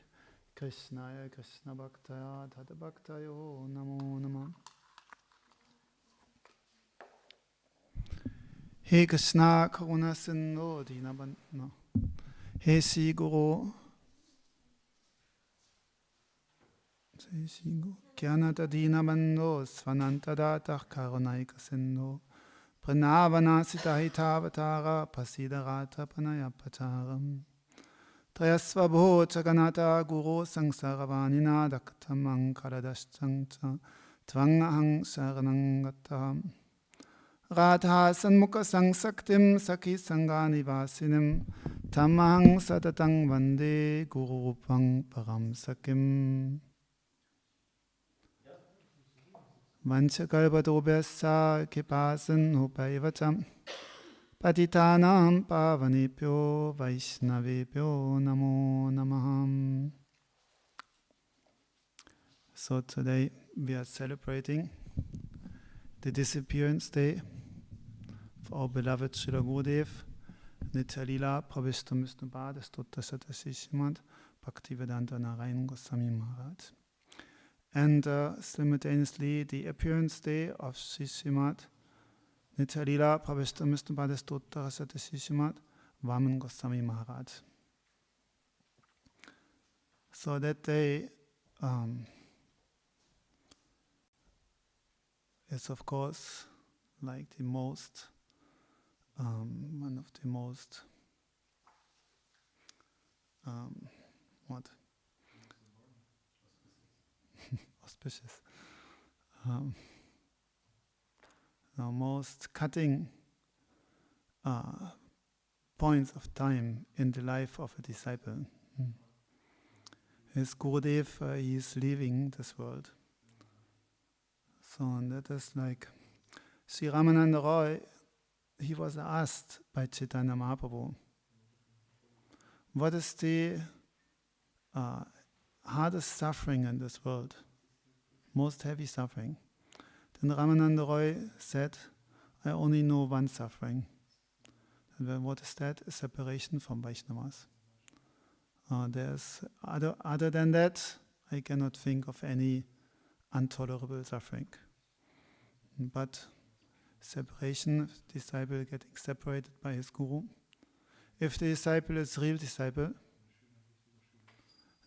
A: Krishnaya Krishna Bhaktaya Tata Bhaktayo Namo Namah. He Krishna Karuna Sindhu Dinabandhu. He Shri Guru Gyanata Dinabandhu Svananta Data Karunaika Sindhu Pranavanasita Hitavatara Pasidarata Panayapataram Trayasvabho Chaganata Guru Sangsaravanina Daktamang Karadashchangcha Tvangahang Sharanangata Radha Sanmukha Sangsaktim Saki Sangani Vasinim Tamahang Satatang Vande Guru Rupang Param Sakim Vanchakalpadobhyassa Kipasan Upayvacham Patitanam Pavanebhyo Vaishnavebhyo Namo Namah. So today we are celebrating the disappearance day for our beloved Srila Gurudeva, Nitya Pravishtam Vishnupad Stotra Shatashishimad Bhaktivedanta Narayan Goswami Maharaj. And simultaneously the appearance day of Srimad Nitya Pravishtam Vishnupad Stotra Shatashishimad Vaman Goswami Maharaj. So that day is of course like the most, one of the most, what? Auspicious. The most cutting points of time in the life of a disciple. His Gurudeva, he is leaving this world. So and that is like Sri Ramananda Roy, he was asked by Chaitanya Mahaprabhu, what is the hardest suffering in this world? Most heavy suffering. Then Ramananda Roy said, I only know one suffering. And then what is that? A separation from Vaishnavas. There's other than that, I cannot think of any intolerable suffering. But separation, disciple getting separated by his guru. If the disciple is real disciple,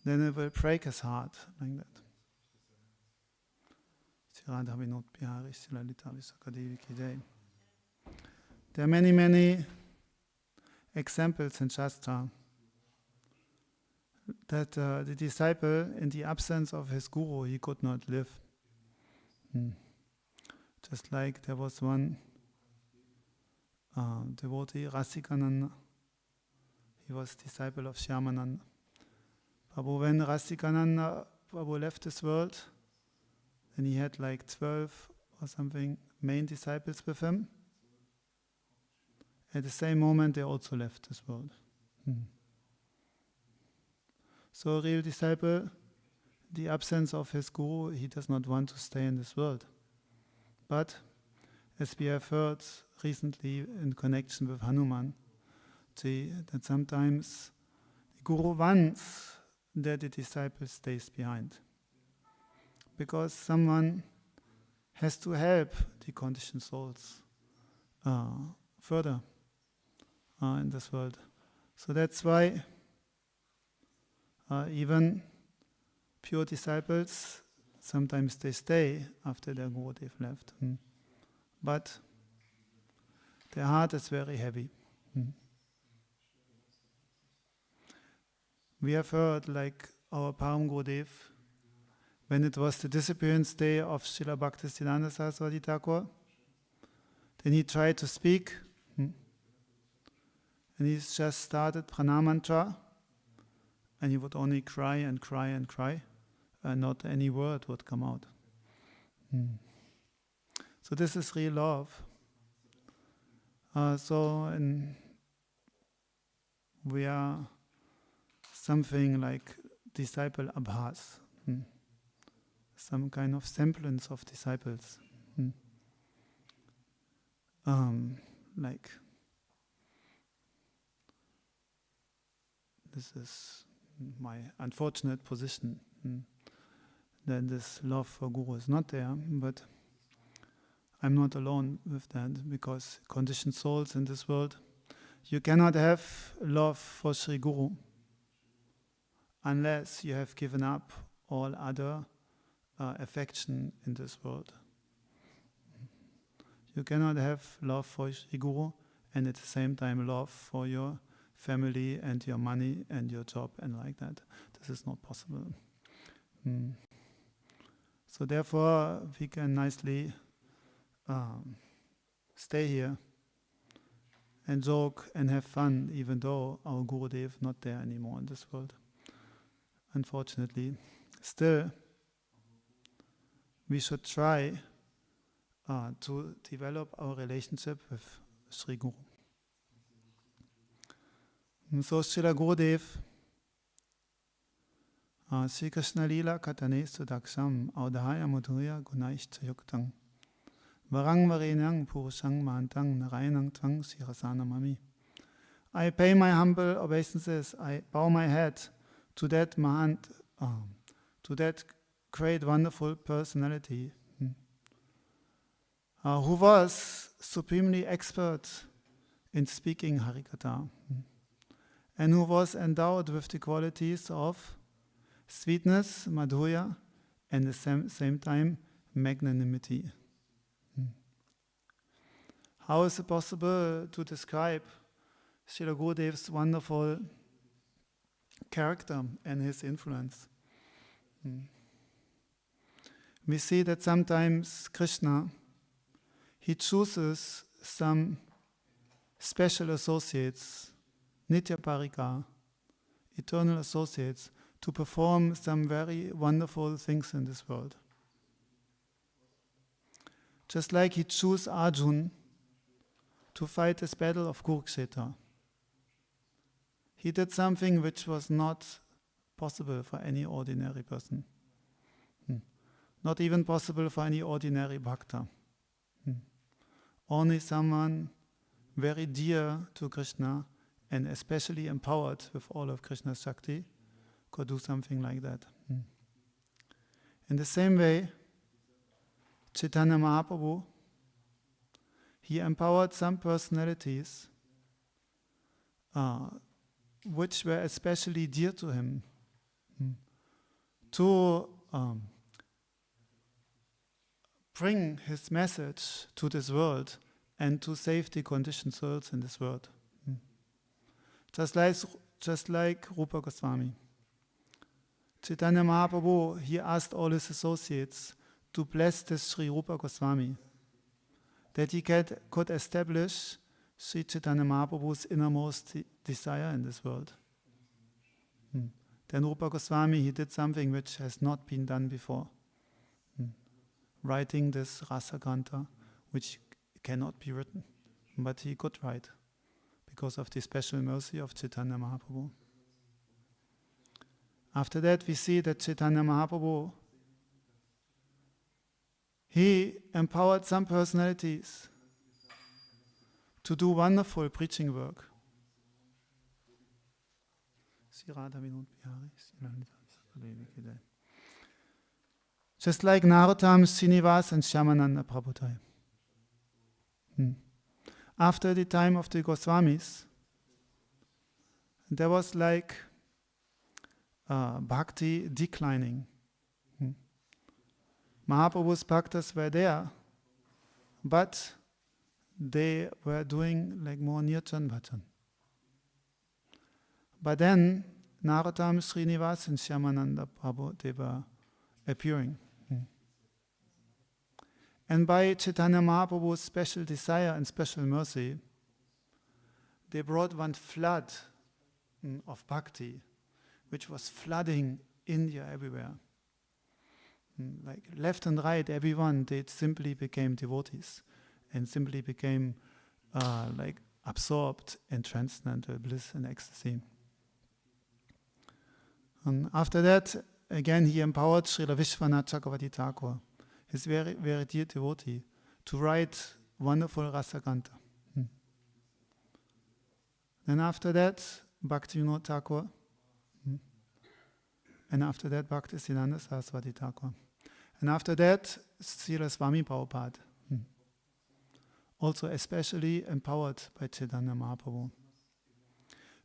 A: then it will break his heart like that. There are many, many examples in Shastra that the disciple, in the absence of his guru, he could not live. Just like there was one devotee, Rasikananda. He was disciple of Shyamananda. Prabhu, when Rasikananda Prabhu left this world, then he had like 12 or something main disciples with him. At the same moment, they also left this world. So a real disciple, the absence of his guru, he does not want to stay in this world. But, as we have heard recently in connection with Hanuman, that sometimes the guru wants that the disciple stays behind. Because someone has to help the conditioned souls further in this world. So that's why even pure disciples, sometimes they stay after their Gurudeva left. But their heart is very heavy. We have heard, like our Param Gurudev, when it was the disappearance day of Srila Bhaktisiddhanta Saraswati Thakur, then he tried to speak, and he just started pranam mantra, and he would only cry and cry and cry, and not any word would come out. So this is real love. We are something like disciple abhas, some kind of semblance of disciples. Like this is my unfortunate position. That this love for Guru is not there, but I'm not alone with that, because conditioned souls in this world, you cannot have love for Sri Guru unless you have given up all other affection in this world. You cannot have love for Sri Guru and at the same time love for your family and your money and your job and like that. This is not possible. So therefore we can nicely stay here and joke and have fun, even though our Gurudev is not there anymore in this world. Unfortunately, still we should try to develop our relationship with Sri Guru. So Srila Gurudev, Sri Krishna Lila Katane Sudaksham Audhaya Madhurya Gunaishcha Yuktang Varang Varenyang Purushang Mahantang Narayanang Tvang Sirasana Mami. I pay my humble obeisances, I bow my head to that Mahant, to that great wonderful personality who was supremely expert in speaking Harikatha and who was endowed with the qualities of sweetness, madhurya, and at the same time magnanimity. How is it possible to describe Srila Gurudeva's wonderful character and his influence? We see that sometimes Krishna, he chooses some special associates, Nitya Parika, eternal associates, to perform some very wonderful things in this world. Just like he chose Arjun to fight this battle of Kurukshetra. He did something which was not possible for any ordinary person. Not even possible for any ordinary bhakta. Only someone very dear to Krishna and especially empowered with all of Krishna's Shakti could do something like that. In the same way, Chaitanya Mahaprabhu, he empowered some personalities which were especially dear to him to bring his message to this world and to save the conditioned souls in this world. Just like Rupa Goswami. Chaitanya Mahaprabhu, he asked all his associates to bless this Sri Rupa Goswami, that he could establish Sri Chaitanya Mahaprabhu's innermost desire in this world. Then Rupa Goswami, he did something which has not been done before. Writing this Rasa Grantha, which cannot be written, but he could write because of the special mercy of Chaitanya Mahaprabhu. After that, we see that Chaitanya Mahaprabhu, he empowered some personalities to do wonderful preaching work. Just like Narottam, Srinivas and Shyamananda Prabhupada. After the time of the Goswamis, there was like bhakti declining. Mahaprabhu's bhaktas were there, but they were doing like more nirjan bhajan. But then Narottam, Srinivas and Shyamananda Prabhu, they were appearing. And by Chaitanya Mahaprabhu's special desire and special mercy, they brought one flood of bhakti, which was flooding India everywhere. Like left and right, everyone, they simply became devotees and simply became like absorbed in transcendental bliss and ecstasy. And after that, again, he empowered Srila Vishwanath Chakravarti Thakur, his very, very dear devotee, to write wonderful Rasa Grantha. Then after that, Bhaktivinoda Thakur. And after that, Bhaktisiddhanta Saraswati Thakur. And after that, Srila Swami Prabhupada. Also especially empowered by Chaitanya Mahaprabhu.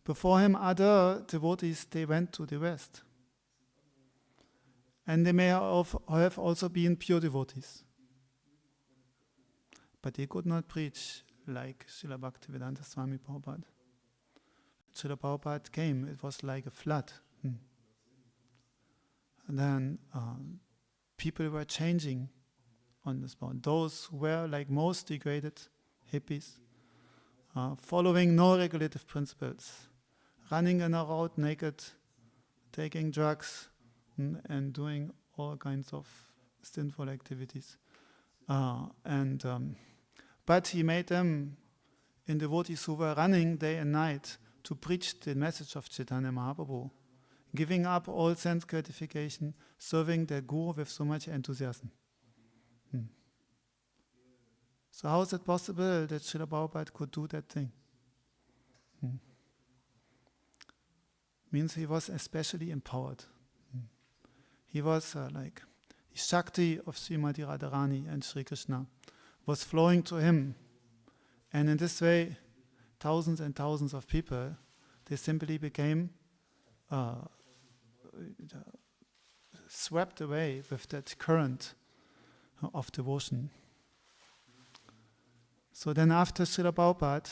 A: Before him, other devotees, they went to the West. And they may have also been pure devotees. But they could not preach like Srila Bhaktivedanta Swami Prabhupada. Srila Prabhupada came, it was like a flood. And then people were changing on the spot. Those who were like most degraded hippies, following no regulative principles, running in a road naked, taking drugs, and doing all kinds of sinful activities. But he made them in devotees who were running day and night to preach the message of Chaitanya Mahaprabhu, giving up all sense gratification, serving their guru with so much enthusiasm. So how is it possible that Srila Prabhupada could do that thing? Means he was especially empowered. He was like the Shakti of Srimati Radharani and Sri Krishna was flowing to him. And in this way, thousands and thousands of people, they simply became swept away with that current of devotion. So then after Srila Prabhupada,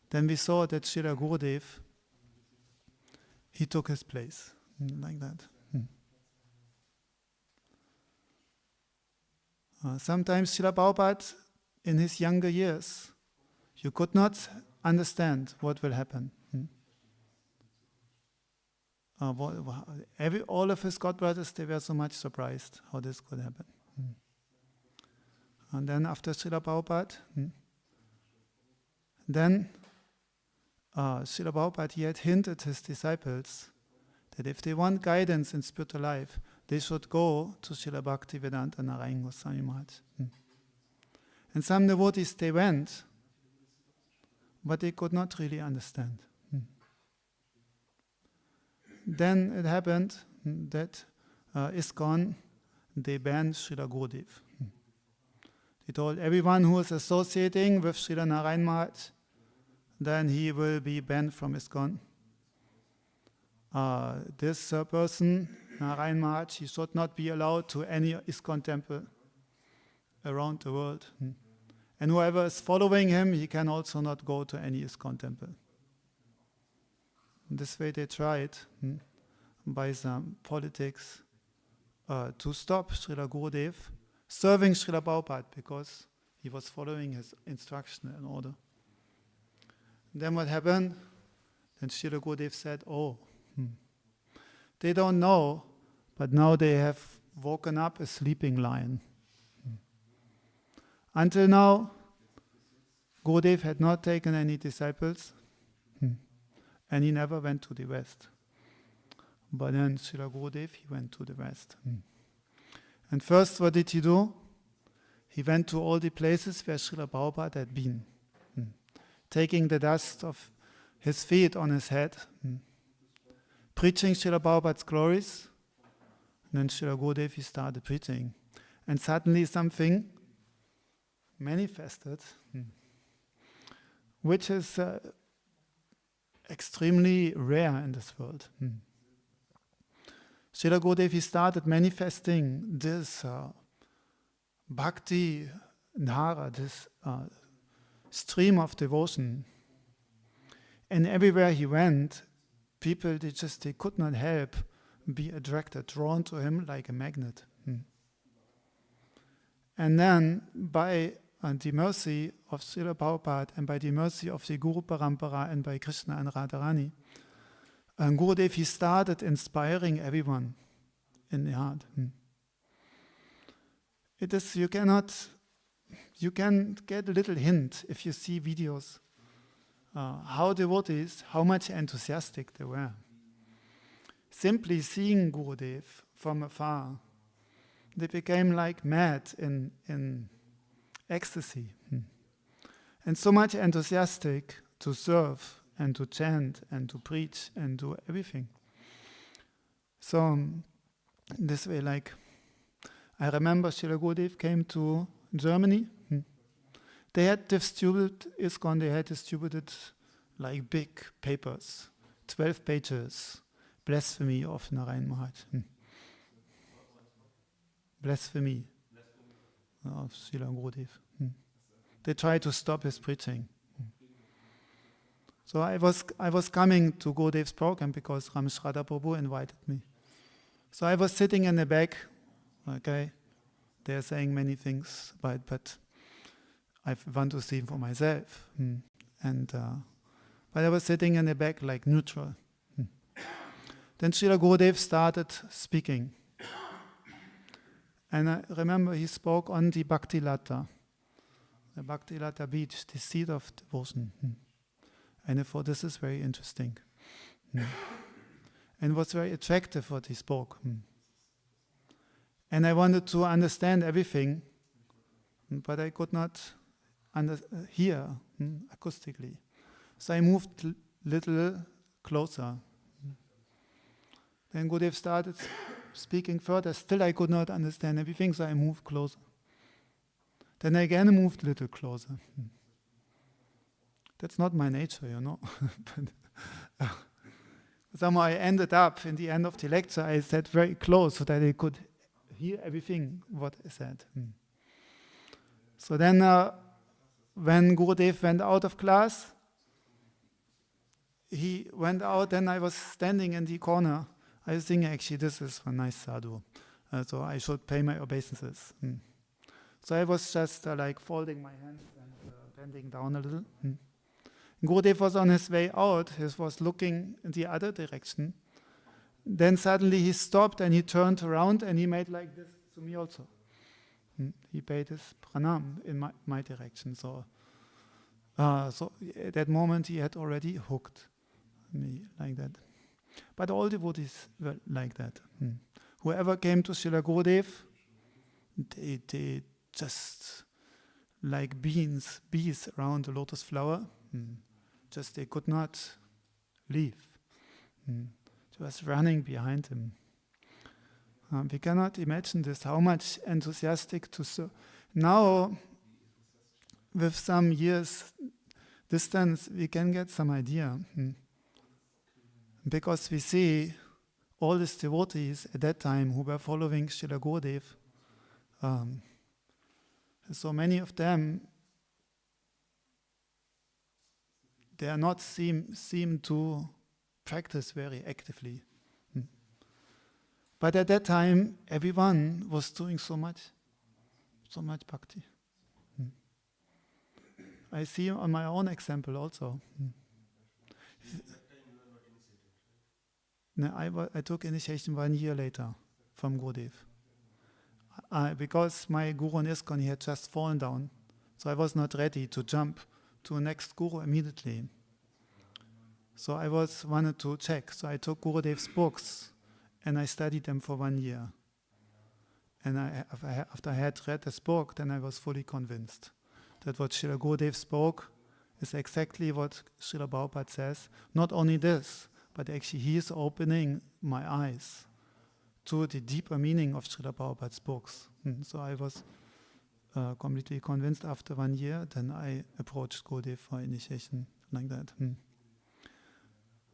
A: then we saw that Srila Gurudev, he took his place, like that. Sometimes Srila Prabhupada, in his younger years, you could not understand what will happen. All of his godbrothers, they were so much surprised how this could happen. And then after Srila Prabhupada, then Srila Prabhupada, he had hinted his disciples that if they want guidance in spiritual life, they should go to Srila Bhaktivedanta Narayan Goswami Maharaj. And some devotees, they went, but they could not really understand. Then it happened that ISKCON, they banned Srila Gurudev. They told everyone who is associating with Srila Narayan Maharaj, then he will be banned from ISKCON. This person, Narayan Maharaj, he should not be allowed to any ISKCON temple around the world. And whoever is following him, he can also not go to any ISKCON temple. This way they tried, by some politics, to stop Srila Gurudev serving Srila Prabhupada because he was following his instruction and order. Then what happened? Then Srila Gurudev said, they don't know, but now they have woken up a sleeping lion. Until now, Gurudev had not taken any disciples, and he never went to the West. But then Srila Gurudev, he went to the West. And first, what did he do? He went to all the places where Srila Prabhupada had been, taking the dust of his feet on his head, preaching Srila Prabhupada's glories. And then Srila Gurudev, he started preaching. And suddenly something manifested, which is extremely rare in this world. Srila Gurudev, he started manifesting this bhakti dhara, this stream of devotion. And everywhere he went, people, they could not help be attracted, drawn to him like a magnet. And then, by the mercy of Srila Prabhupada and by the mercy of the Guru Parampara and by Krishna and Radharani, Gurudev, he started inspiring everyone in the heart. It is, you can get a little hint if you see videos, how devotees, how much enthusiastic they were. Simply seeing Gurudev from afar, they became like mad in ecstasy. And so much enthusiastic to serve and to chant and to preach and do everything. So this way, like, I remember Srila Gurudev came to Germany. They had distributed ISKCON, they had distributed like big papers, 12 pages, blasphemy of Narayan Maharaj. Blasphemy of Srila Gurudev. They tried to stop his preaching. So I was coming to Gurudev's program because Ram Shraddha Prabhu invited me. So I was sitting in the back. Okay, they are saying many things, but I want to see for myself. But I was sitting in the back like neutral. Then Srila Gurudev started speaking. And I remember he spoke on the Bhakti Lata, the Bhakti Lata beach, the seat of devotion. And I thought this is very interesting. And it was very attractive what he spoke. And I wanted to understand everything, but I could not hear acoustically. So I moved little closer. Then Gurudev started speaking further. Still I could not understand everything, so I moved closer. Then I again moved a little closer. That's not my nature, you know. But somehow I ended up, in the end of the lecture, I sat very close so that I could hear everything what I said. So then when Gurudev went out of class, he went out, and I was standing in the corner. I was thinking, actually, this is a nice sadhu. So I should pay my obeisances. So I was just like folding my hands and bending down a little. Gurudev was on his way out. He was looking in the other direction. Then suddenly he stopped and he turned around and he made like this to me also. He paid his pranam in my direction. So at that moment he had already hooked me like that. But all devotees were like that. Whoever came to Srila Gurudev, they just like bees around the lotus flower. Just they could not leave. They was running behind him. We cannot imagine this, how much enthusiastic to serve. Now, with some years distance, we can get some idea. Because we see all these devotees at that time who were following Srila Gurudev. So many of them, they are not seem to practice very actively. But at that time, everyone was doing so much bhakti. I see on my own example also. No, I took initiation 1 year later from Gurudev. Because my guru in ISKCON, he had just fallen down. So I was not ready to jump to next guru immediately. So I wanted to check. So I took Gurudev's books and I studied them for 1 year. And after I had read this book, then I was fully convinced that what Srila Gurudev spoke is exactly what Srila Prabhupada says. Not only this, but actually he is opening my eyes to the deeper meaning of Srila Prabhupada's books. So I was completely convinced after 1 year. Then I approached Gurudev for initiation like that.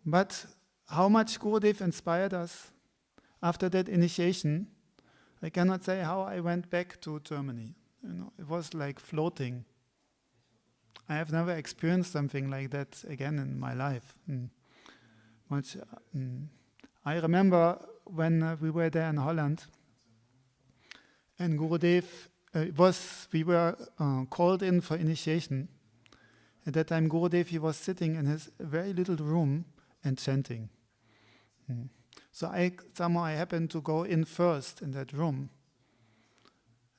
A: But how much Gurudev inspired us after that initiation, I cannot say how I went back to Germany. It was like floating. I have never experienced something like that again in my life. I remember when we were there in Holland, and Gurudev we were called in for initiation. At that time, Gurudev, he was sitting in his very little room and chanting. So somehow I happened to go in first in that room.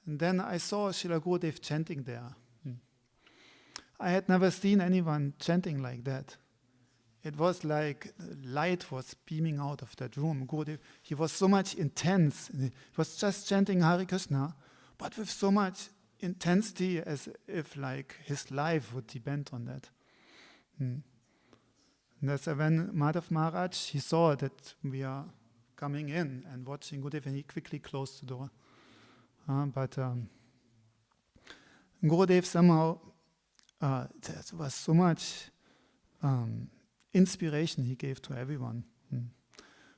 A: And then I saw Srila Gurudev chanting there. I had never seen anyone chanting like that. It was like light was beaming out of that room. Gurudev, he was so much intense. He was just chanting Hare Krishna, but with so much intensity as if like his life would depend on that. And that's when Madhav Maharaj, he saw that we are coming in and watching Gurudev, and he quickly closed the door. But Gurudev somehow, there was so much inspiration he gave to everyone.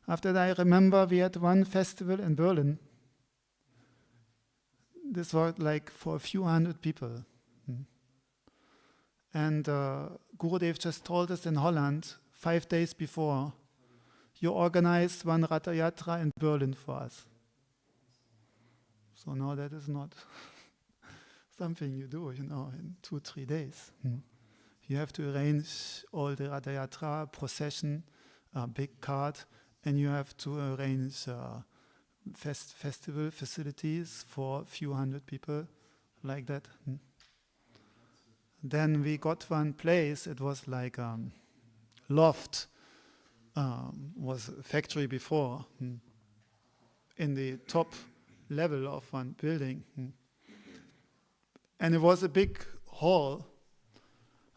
A: After that, I remember we had one festival in Berlin. This was like for a few hundred people. And Gurudev just told us in Holland 5 days before, you organized one Ratha Yatra in Berlin for us. So now that is not something you do, in 2-3 days. You have to arrange all the Ratha Yatra procession, big cart, and you have to arrange festival facilities for a few hundred people, like that. Then we got one place, it was like loft, was a factory before, in the top level of one building. And it was a big hall,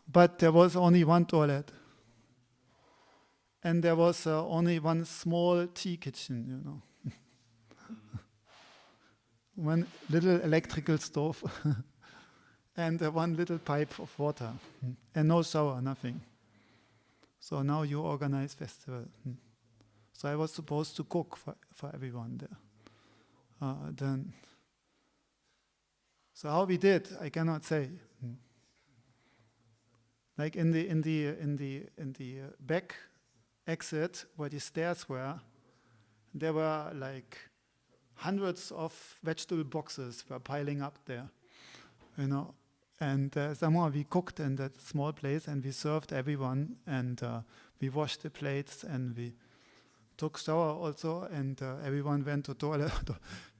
A: but there was only one toilet. And there was only one small tea kitchen, one little electrical stove. And one little pipe of water, and no shower, nothing. So now you organize festival. So I was supposed to cook for everyone there. So how we did, I cannot say. Like in the back exit where the stairs were, there were like hundreds of vegetable boxes were piling up there, And somehow we cooked in that small place and we served everyone, and we washed the plates and we took shower also, and everyone went to toilet.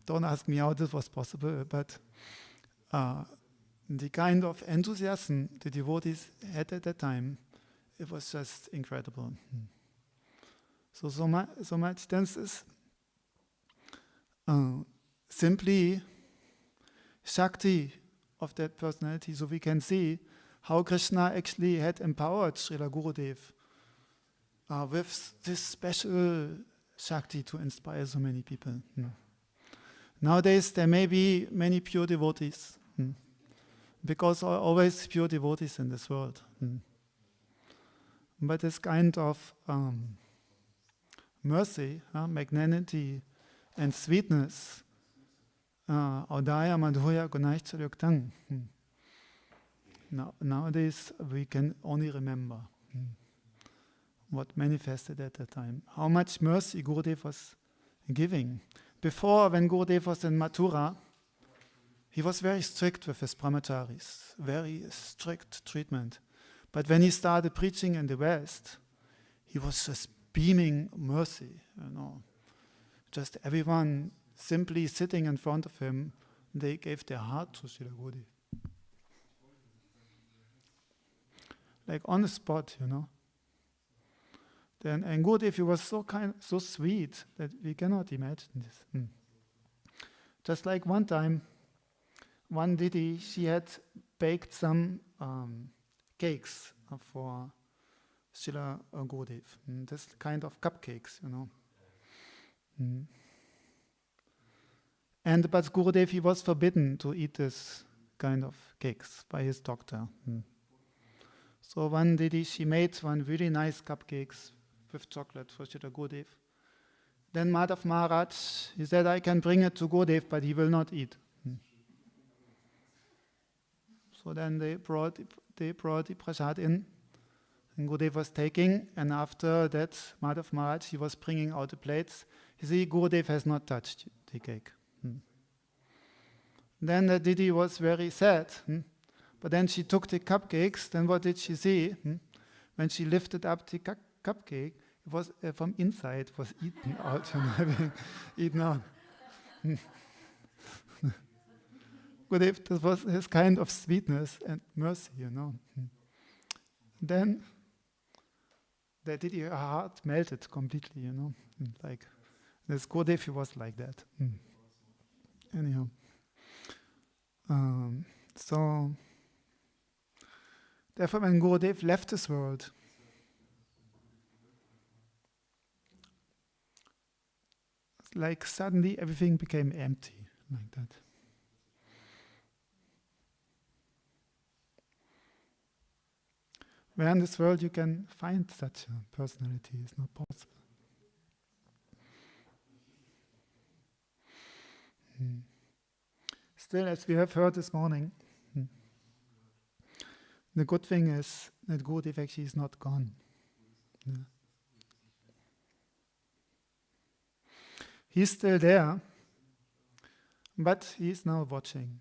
A: Don't ask me how this was possible, but the kind of enthusiasm the devotees had at that time, it was just incredible. So much dance is simply Shakti of that personality. So we can see how Krishna actually had empowered Srila Gurudev with this special Shakti to inspire so many people. Nowadays there may be many pure devotees, because there are always pure devotees in this world. But this kind of mercy, magnanimity, and sweetness, Audaya Madhurya Gunaicharyuktang. Nowadays we can only remember what manifested at that time. How much mercy Gurudev was giving. Before, when Gurudev was in Mathura, he was very strict with his brahmacharis, very strict treatment. But when he started preaching in the West, he was just beaming mercy, Just everyone simply sitting in front of him, they gave their heart to Srila Gurudev. Like on the spot, Then, and Gurudev, he was so kind, so sweet that we cannot imagine this. Just like one time, one Didi, she had baked some cakes for Srila Gurudev. This kind of cupcakes, But Gurudev, he was forbidden to eat this kind of cakes by his doctor. So one Didi, she made one really nice cupcakes with chocolate for Srila Gurudev. Then Madhav Maharaj, he said, I can bring it to Gurudev, but he will not eat. So then they brought the prasad in, and Gurudev was taking, and after that, Madhav Maharaj, he was bringing out the plates. You see, Gurudev has not touched the cake. Then the Didi was very sad, but then she took the cupcakes. Then what did she see? When she lifted up the cupcake, it was from inside, it was eaten out, eaten out. Gurudev, this was his kind of sweetness and mercy, Then the Didi, her heart melted completely, Like this Gurudev, he was like that. Anyhow. So, therefore, when Gurudev left this world, like suddenly everything became empty, like that. Where in this world you can find such a personality is not possible. Still, as we have heard this morning, the good thing is that Gurudev actually is not gone. He's still there, but he is now watching.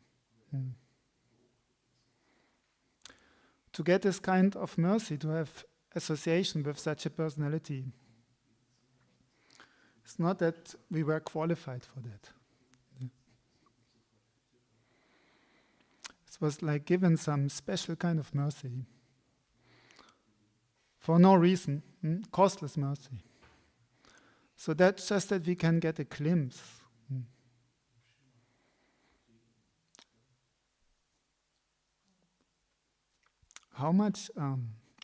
A: To get this kind of mercy, to have association with such a personality, it's not that we were qualified for that. It was like given some special kind of mercy for no reason, costless mercy. So that's just that we can get a glimpse. How much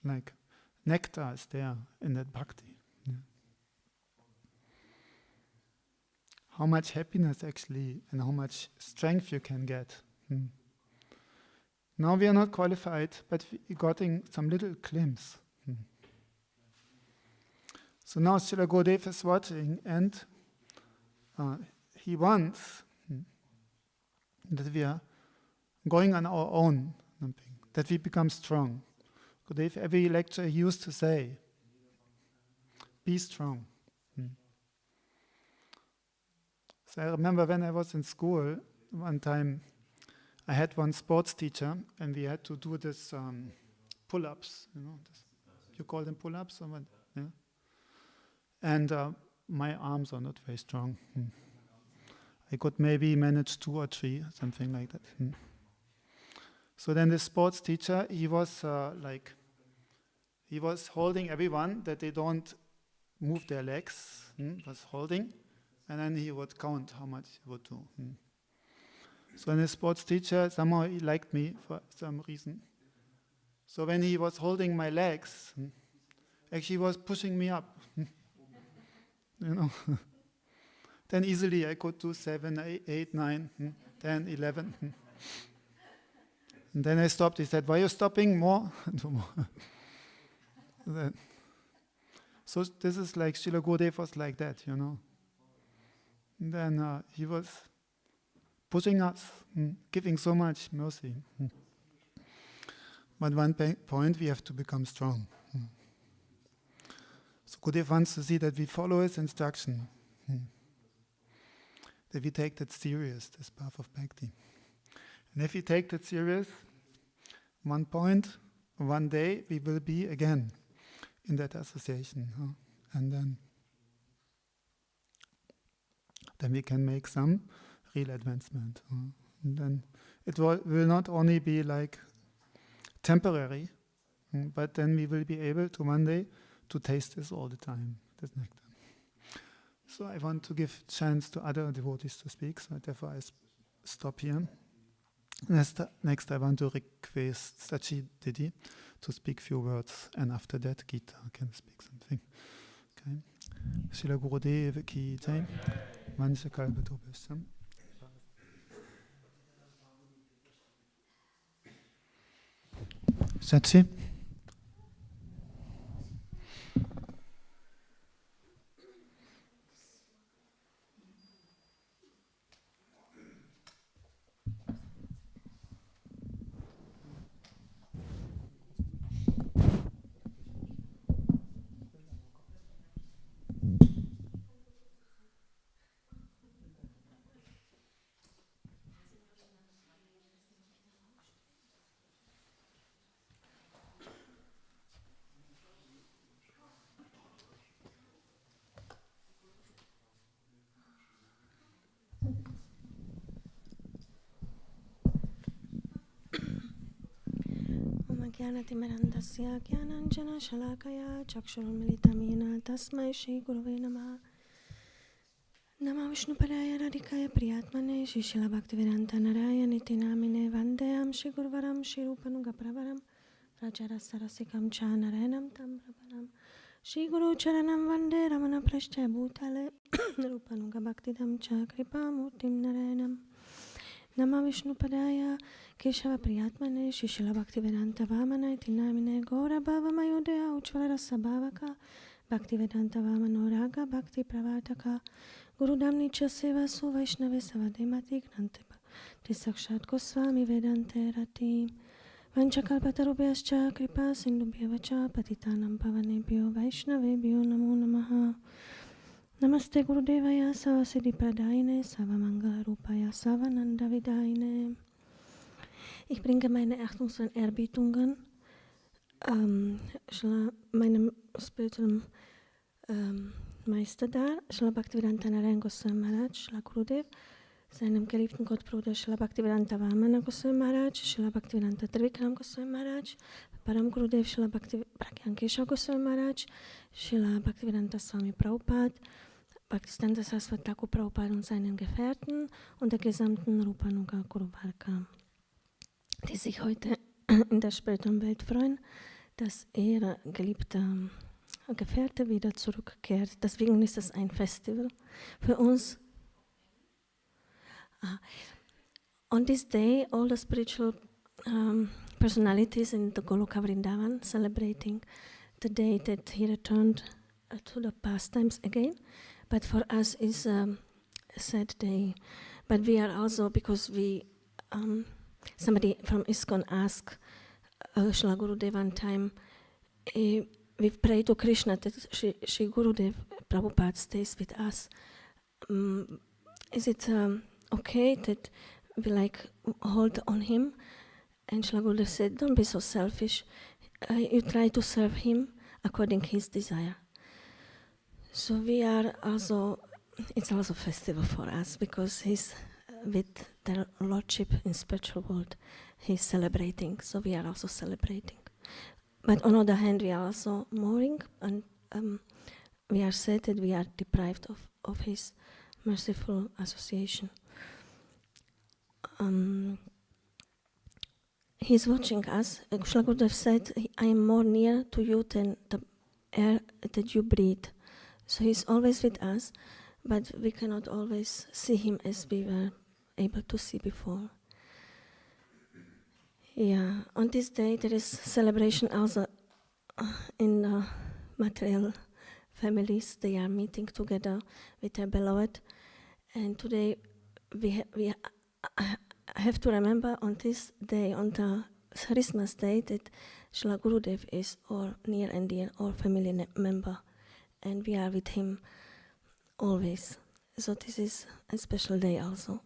A: like nectar is there in that bhakti? How much happiness actually and how much strength you can get. Now we are not qualified, but we got some little glimpse. So now Srila Gurudeva is watching, and he wants that we are going on our own, something, that we become strong. Gurudeva, every lecture he used to say, be strong. So I remember when I was in school, one time I had one sports teacher and we had to do this pull-ups, you call them pull-ups or what? Yeah. And my arms are not very strong. I could maybe manage 2 or 3, something like that. So then the sports teacher, he was holding everyone that they don't move their legs, was holding, and then he would count how much he would do. So the sports teacher, somehow he liked me for some reason. So when he was holding my legs, actually he was pushing me up. Then easily I could do 7, 8, 9, 10, 11. And then I stopped. He said, "Why are you stopping? More?" So this is like Srila Gurudeva was like that, And then he was pushing us, giving so much mercy. But one point, we have to become strong. So Gurudeva wants to see that we follow his instruction, that we take that serious, this path of bhakti. And if we take that serious, one point, one day, we will be again in that association. And then we can make some real advancement. And then it will not only be like temporary, but then we will be able to one day to taste this all the time, this nectar. So I want to give chance to other devotees to speak, so therefore I stop here. Next I want to request Sachi Didi to speak few words, and after that Gita can speak something. Okay. Srila Gurudeva ki jai. Mansha kalpatobhyasam. Sachi.
F: ज्ञानतिमिरन्दस्य ज्ञानाञ्जनशलाकया चक्षुरुन्मिलितं येन तस्मै श्रीगुरवे नमः। नमः विष्णुपदाय राधिकाय प्रियात्मने श्रीशिलभक्तिवेदान्तनारायणेति नामिने वन्देऽहं श्रीगुरुवरं श्रीरूपनुगप्रवरं प्रचरसरसिकं च नारायणं तं प्रपन्नं श्रीगुरुचरणं वन्दे रमणपृष्ठे भूतले रूपनुगभक्तिदं च कृपामूर्तिं नारायणम्। नमः विष्णुपदाय केशवप्रियात्मने श्रीशिलभक्तिवेदान्तवामनेति नामिने गौरभवमयोदय उज्ज्वलरसभावक भक्तिवेदान्तवामनो रागभक्तिप्रवर्तक गुरुधाम्नि च सेवासु वैष्णवे सवदेमति घ्नन्ति साक्षात् गोस्वामि वेदान्ते रतिं वञ्चकल्पतरुभ्यश्च कृपा सिन्धुभ्यः च पतितानां पावनेभ्यो वैष्णवेभ्यो नमो नमः। Namaste Gurudevaya Savasiddhi-Pradaine Savamangala-Rupaya Savananda-Vidaine. Ich bringe meine achtungsvollen Erbietungen meinem spirituellen Meister dar, Srila Bhaktivedanta Narayan Goswami Maharaj, Srila Gurudev, seinem geliebten Gottbruder Srila Bhaktivedanta Vamana Goswami Maharaj, Srila Bhaktivedanta Trivikram Goswami Maharaj, Param Gurudev Srila Bhakti Keshav Goswami Maharaj, Srila Bhaktivedanta Swami Prabhupada, Bhaktisiddhanta Saraswati Thakur Prabhupada und seinen Gefährten und der gesamten Rupanuga Guruvarga, die sich heute in der spirituellen Welt freuen, dass ihr geliebter Gefährte wieder zurückkehrt. Deswegen ist es ein Festival für uns. On this day, all the spiritual personalities in the Goloka Vrindavan celebrating the day that he returned to the pastimes again. But for us is a sad day. But we are also, because we somebody from ISKCON asked Srila Gurudeva one time, we pray to Krishna that Sri Gurudev Prabhupada stays with us. Is it okay that we hold on him? And Srila Gurudev said, don't be so selfish. You try to serve him according to his desire. So we are also, it's also a festival for us because he's with the Lordship in spiritual world. He's celebrating, so we are also celebrating. But on the other hand, we are also mourning, and we are sad that we are deprived of his merciful association. He's watching us. Srila Gurudev said, I am more near to you than the air that you breathe. So he's always with us, but we cannot always see him as we were able to see before. Yeah, on this day there is celebration also in material families. They are meeting together with their beloved, and today we have to remember on this day, on the Christmas day, that Srila Gurudev is our near and dear, our family member, and we are with him always. So this is a special day also.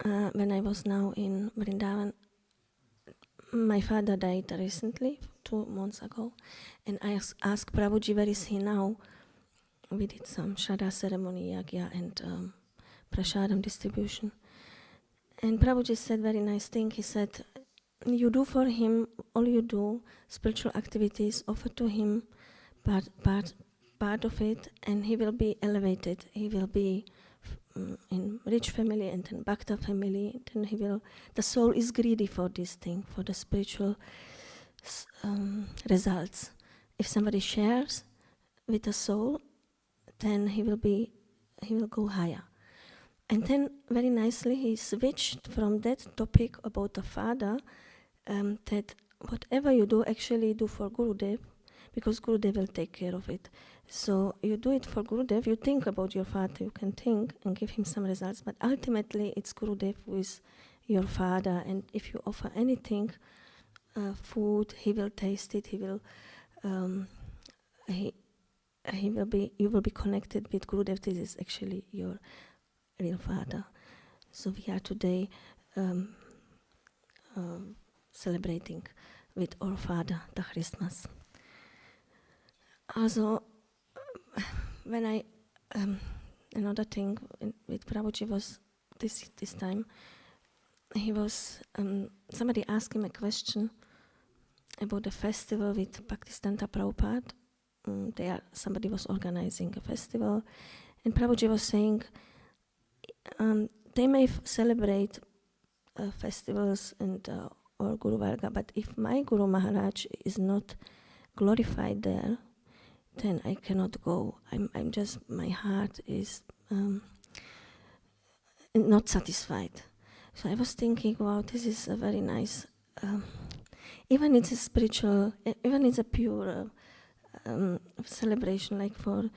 F: When I was now in Vrindavan, my father died recently, 2 months ago, and I asked Prabhuji, where is he now? We did some Shraddha ceremony, yagya, and prasadam distribution. And Prabhuji said very nice thing. He said, you do for him all you do, spiritual activities, offer to him part of it, and he will be elevated. He will be in rich family and then Bhakta family. Then the soul is greedy for this thing, for the spiritual results. If somebody shares with the soul, then he will go higher. And then very nicely he switched from that topic about the father, that whatever you do, actually do for Gurudev, because Gurudev will take care of it. So you do it for Gurudev, you think about your father, you can think and give him some results, but ultimately it's Gurudev who is your father, and if you offer anything, food, he will taste it, you will be connected with Gurudev. This is actually your real father. So we are today celebrating with our father the Christmas. Also, when I another thing with Prabhuji was this time, he was somebody asked him a question about a festival with Bhaktisiddhanta Prabhupada. Somebody was organizing a festival, and Prabhuji was saying they may celebrate festivals and or Guru Varga, but if my Guru Maharaj is not glorified there, then I cannot go. I'm just, my heart is not satisfied. So I was thinking, wow, this is a very nice, even it's a spiritual, even it's a pure celebration like for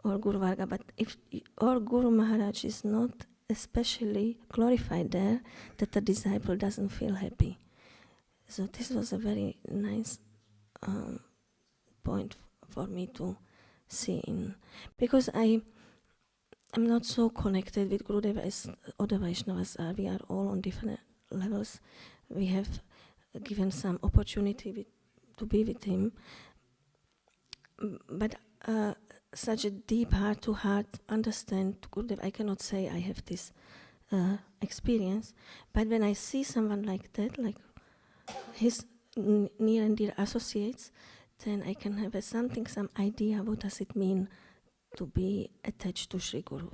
F: our Guru Varga, but if our Guru Maharaj is not especially glorified there, that the disciple doesn't feel happy. So this was a very nice point for me to see in, because I'm not so connected with Gurudeva as other Vaishnavas are. We are all on different levels. We have given some opportunity to be with him, but such a deep heart-to-heart understand Gurudev, I cannot say I have this experience, but when I see someone like that, like his near and dear associates, then I can have some idea what does it mean to be attached to Sri Guru.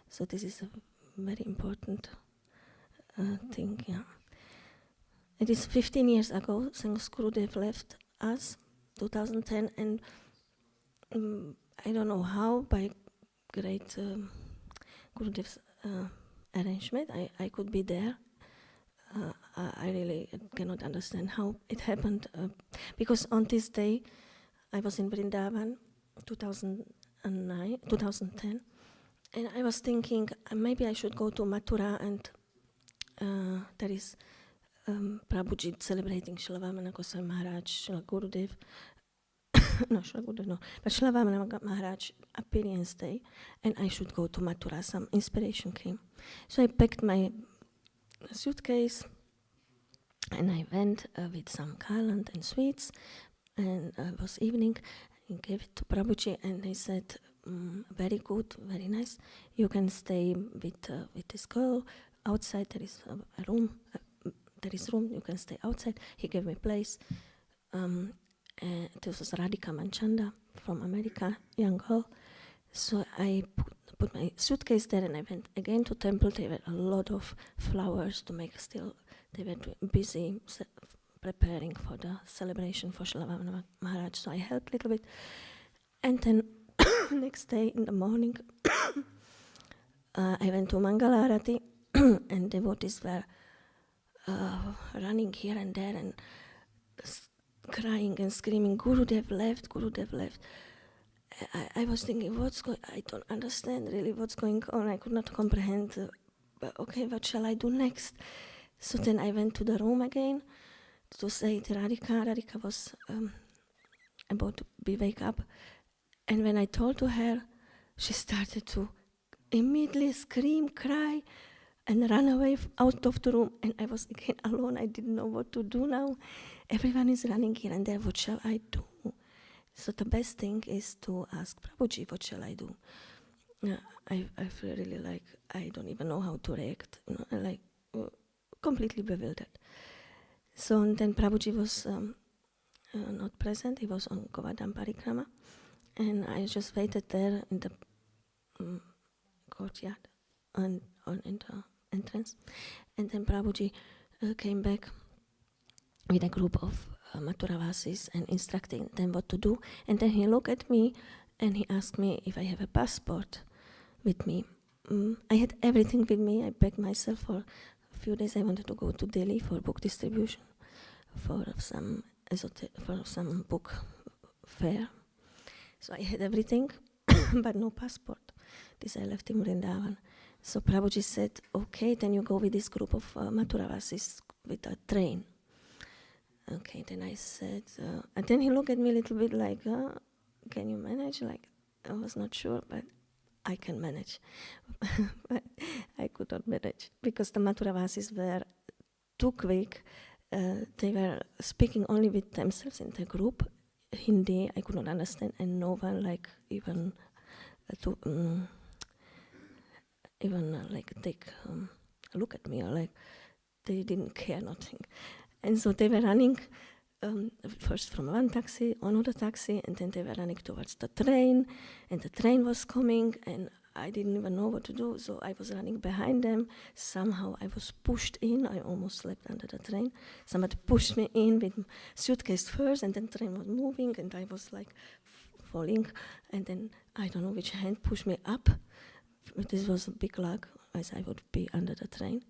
F: So this is a very important thing, yeah. It is 15 years ago since Gurudev left us, 2010, and I don't know how, by great Gurudev's arrangement, I could be there. I really cannot understand how it happened, because on this day I was in Vrindavan, 2010, and I was thinking maybe I should go to Mathura and there is Prabhuji celebrating Srila Vamana Goswami Maharaj, Srila Gurudev, no, Srila Gurudev, no, but Srila Vamana Maharaj appearance day, and I should go to Mathura. Some inspiration came. So I packed my suitcase, and I went with some garland and sweets, and it was evening. I gave it to Prabhuji, and they said, very good, very nice. You can stay with this girl outside. There is a room. There is room. You can stay outside. He gave me place. This was Radhika Manchanda from America, young girl. So I put my suitcase there, and I went again to temple. There were a lot of flowers to make still. They were busy preparing for the celebration for Srila Vamana Maharaj. So I helped a little bit. And then next day in the morning, I went to Mangalarati, and devotees were running here and there and crying and screaming, Gurudev left, Gurudev left. I was thinking, I don't understand really what's going on. I could not comprehend, but okay, what shall I do next? So then I went to the room again to say to Radhika. Radhika was about to wake up. And when I told to her, she started to immediately scream, cry, and run away out of the room. And I was again alone. I didn't know what to do now. Everyone is running here and there. What shall I do? So the best thing is to ask Prabhuji, what shall I do? I feel really like I don't even know how to react. Like completely bewildered. So and then Prabhuji was not present. He was on Govardhan Parikrama. And I just waited there in the courtyard in the entrance. And then Prabhuji came back with a group of Mathuravasis and instructing them what to do. And then he looked at me and he asked me if I have a passport with me. I had everything with me. I packed myself for a few days. I wanted to go to Delhi for book distribution, for some book fair. So I had everything, but no passport. This I left in Vrindavan. So Prabhuji said, okay, then you go with this group of Mathuravasis with a train. Okay, then I said, and then he looked at me a little bit like, can you manage? Like, I was not sure, but I can manage. But I could not manage because the Mathuravasis were too quick. They were speaking only with themselves in the group. Hindi, I could not understand, and no one like even take a look at me, or like they didn't care nothing. And so they were running first from one taxi, another taxi, and then they were running towards the train, and the train was coming, and I didn't even know what to do, so I was running behind them. Somehow I was pushed in. I almost slept under the train. Somebody pushed me in with suitcase first, and then the train was moving, and I was like falling. And then I don't know which hand pushed me up. But this was a big luck, as I would be under the train.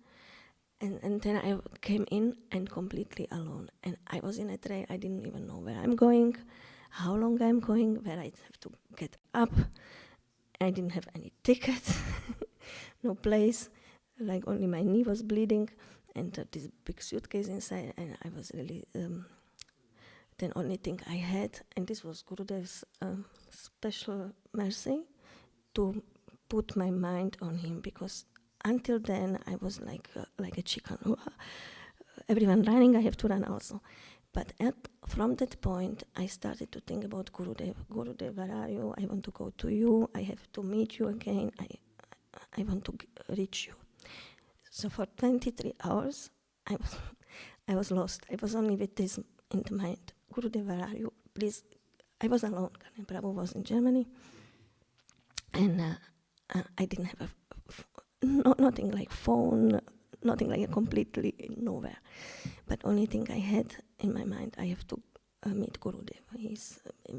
F: And then I came in and completely alone. And I was in a train. I didn't even know where I'm going, how long I'm going, where I have to get up. I didn't have any ticket, no place, like only my knee was bleeding, and this big suitcase inside, and I was really, the only thing I had, and this was Gurudev's special mercy, to put my mind on him, because until then I was like a chicken. Everyone running, I have to run also. But from that point, I started to think about Gurudev. Gurudev, where are you? I want to go to you. I have to meet you again. I want to reach you. So for 23 hours, I was lost. I was only with this in the mind. Gurudev, where are you? Please. I was alone. Karne Prabhu was in Germany. And I didn't have nothing like phone, nothing like a completely nowhere. But only thing I had in my mind, I have to meet Gurudev. He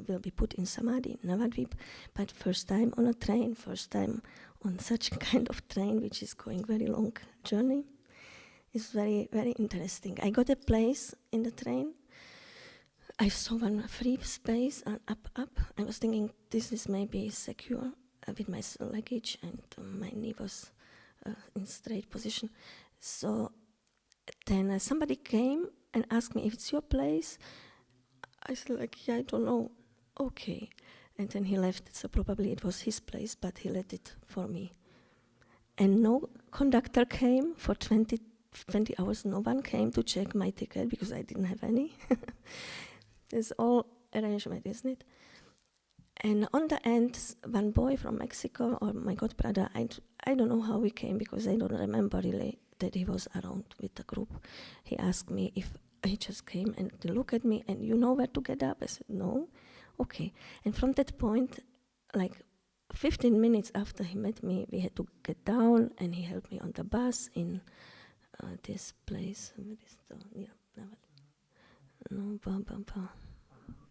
F: will be put in Samadhi, Navadvip, but first time on a train, first time on such kind of train, which is going very long journey. It's very, very interesting. I got a place in the train. I saw one free space and up. I was thinking this is maybe secure with my luggage, and my knee was in straight position. So then somebody came and asked me if it's your place. I said like, yeah, I don't know. Okay. And then he left, so probably it was his place, but he let it for me. And no conductor came for 20 hours. No one came to check my ticket because I didn't have any. It's all arrangement, isn't it? And on the end, one boy from Mexico, or my godbrother, I don't know how he came because I don't remember really that he was around with the group. He asked me if he just came and to look at me and you know where to get up? I said, no. Okay. And from that point, like 15 minutes after he met me, we had to get down and he helped me on the bus in this place.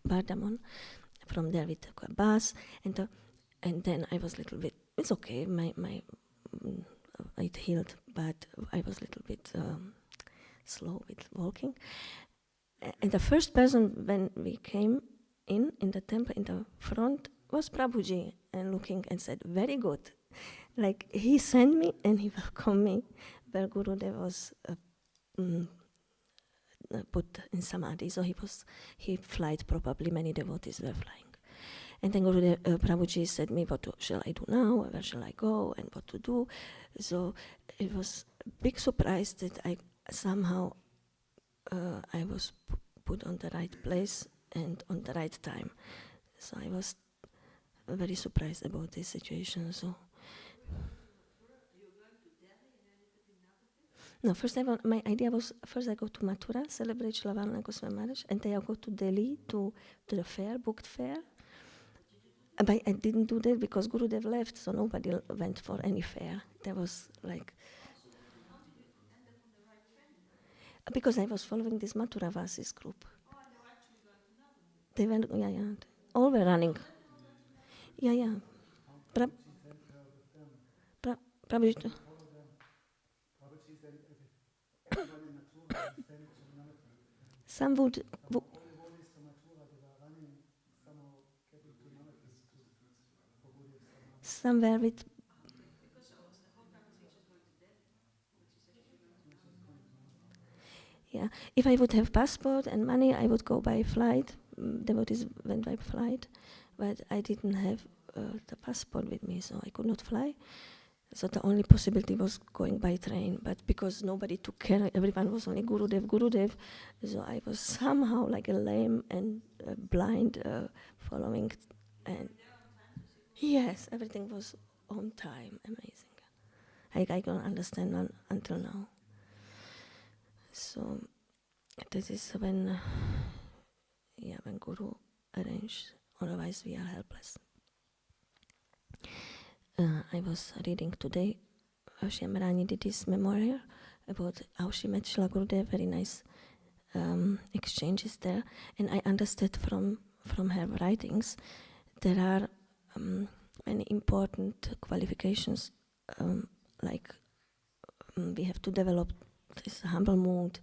F: Bardamon. From there we took a bus and then I was a little bit, it's okay, it healed, but I was a little bit slow with walking. And the first person when we came in the temple in the front was Prabhuji and looking and said, very good. Like he sent me and he welcomed me where Gurudeva was put in Samadhi. So he flight probably, many devotees were flying. And then Prabhuji said me, what shall I do now? Where shall I go? And what to do? So it was a big surprise that I somehow I was put on the right place and on the right time. So I was very surprised about this situation. So no, my idea was first I go to Mathura, celebrate Srila Goswami Maharaj, and then I go to Delhi to the fair, booked fair. But I didn't do that because Gurudev left, so nobody went for any fair. There was like because I was following this Mathura Vasis group. They went, yeah. All were running. Yeah. Prabhuji. Some would. Somewhere with. Yeah, if I would have passport and money, I would go by flight. Devotees went by flight, but I didn't have the passport with me, so I could not fly. So the only possibility was going by train, but because nobody took care, everyone was only Gurudev, so I was somehow like a lame and blind following. And yes, everything was on time, amazing. I don't understand until now. So this is when Guru arranged, otherwise we are helpless. I was reading today, Shyamrani did this memorial about how she met Srila Gurudev, very nice exchanges there, and I understood from her writings there are many important qualifications, like we have to develop this humble mood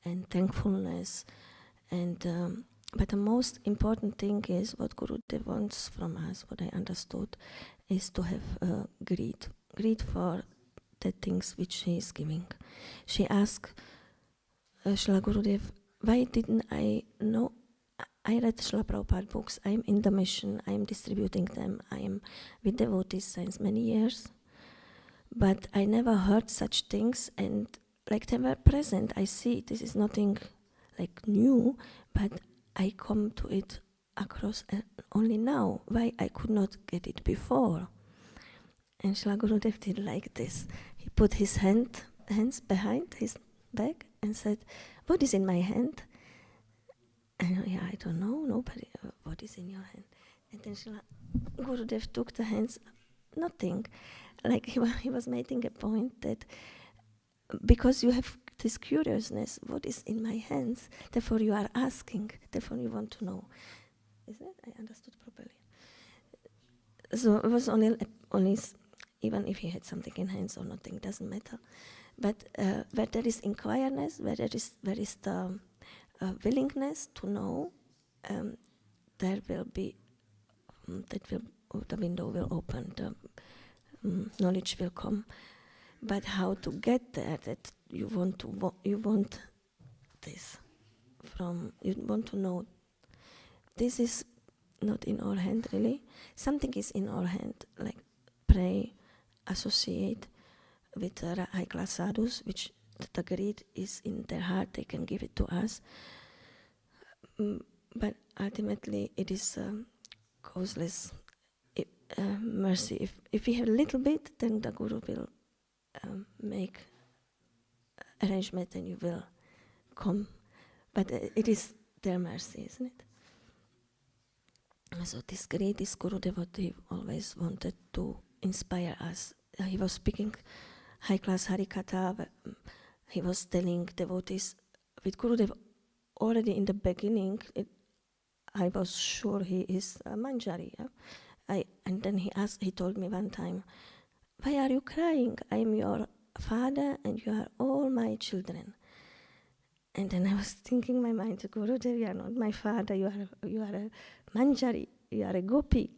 F: and thankfulness, and but the most important thing is what Gurudev wants from us, what I understood, is to have greed for the things which she is giving. She asked Srila Gurudev, why didn't I know? I read Srila Prabhupada books, I am in the mission, I am distributing them, I am with devotees since many years, but I never heard such things, and like they were present, I see this is nothing like new, but I come to it across only now. Why I could not get it before? And Srila Gurudev did like this. He put his hands behind his back and said, what is in my hand? And I don't know, nobody, what is in your hand? And then Srila Gurudev took the hands, nothing. Like he was making a point that because you have this curiousness, what is in my hands, therefore you are asking, therefore you want to know. Is that? I understood properly. So it was only even if he had something in hands or nothing, doesn't matter. But where there is inquiriness, where there is the willingness to know, there will be, the window will open, the knowledge will come. But how to get there, you want this you want to know. This is not in our hand really. Something is in our hand, like pray, associate with high class sadhus, which the greed is in their heart. They can give it to us, but ultimately it is causeless mercy. If we have a little bit, then the Guru will make arrangement and you will come. But it is their mercy, isn't it? So this great, this Guru devotee always wanted to inspire us. He was speaking high-class Harikatha. He was telling devotees with Gurudev already in the beginning. I was sure he is a Manjari. Yeah? And then he told me one time, "Why are you crying? I am your father and you are all my children." And then I was thinking in my mind, Gurudev, you are not my father, you are a Manjari, you are a gopi.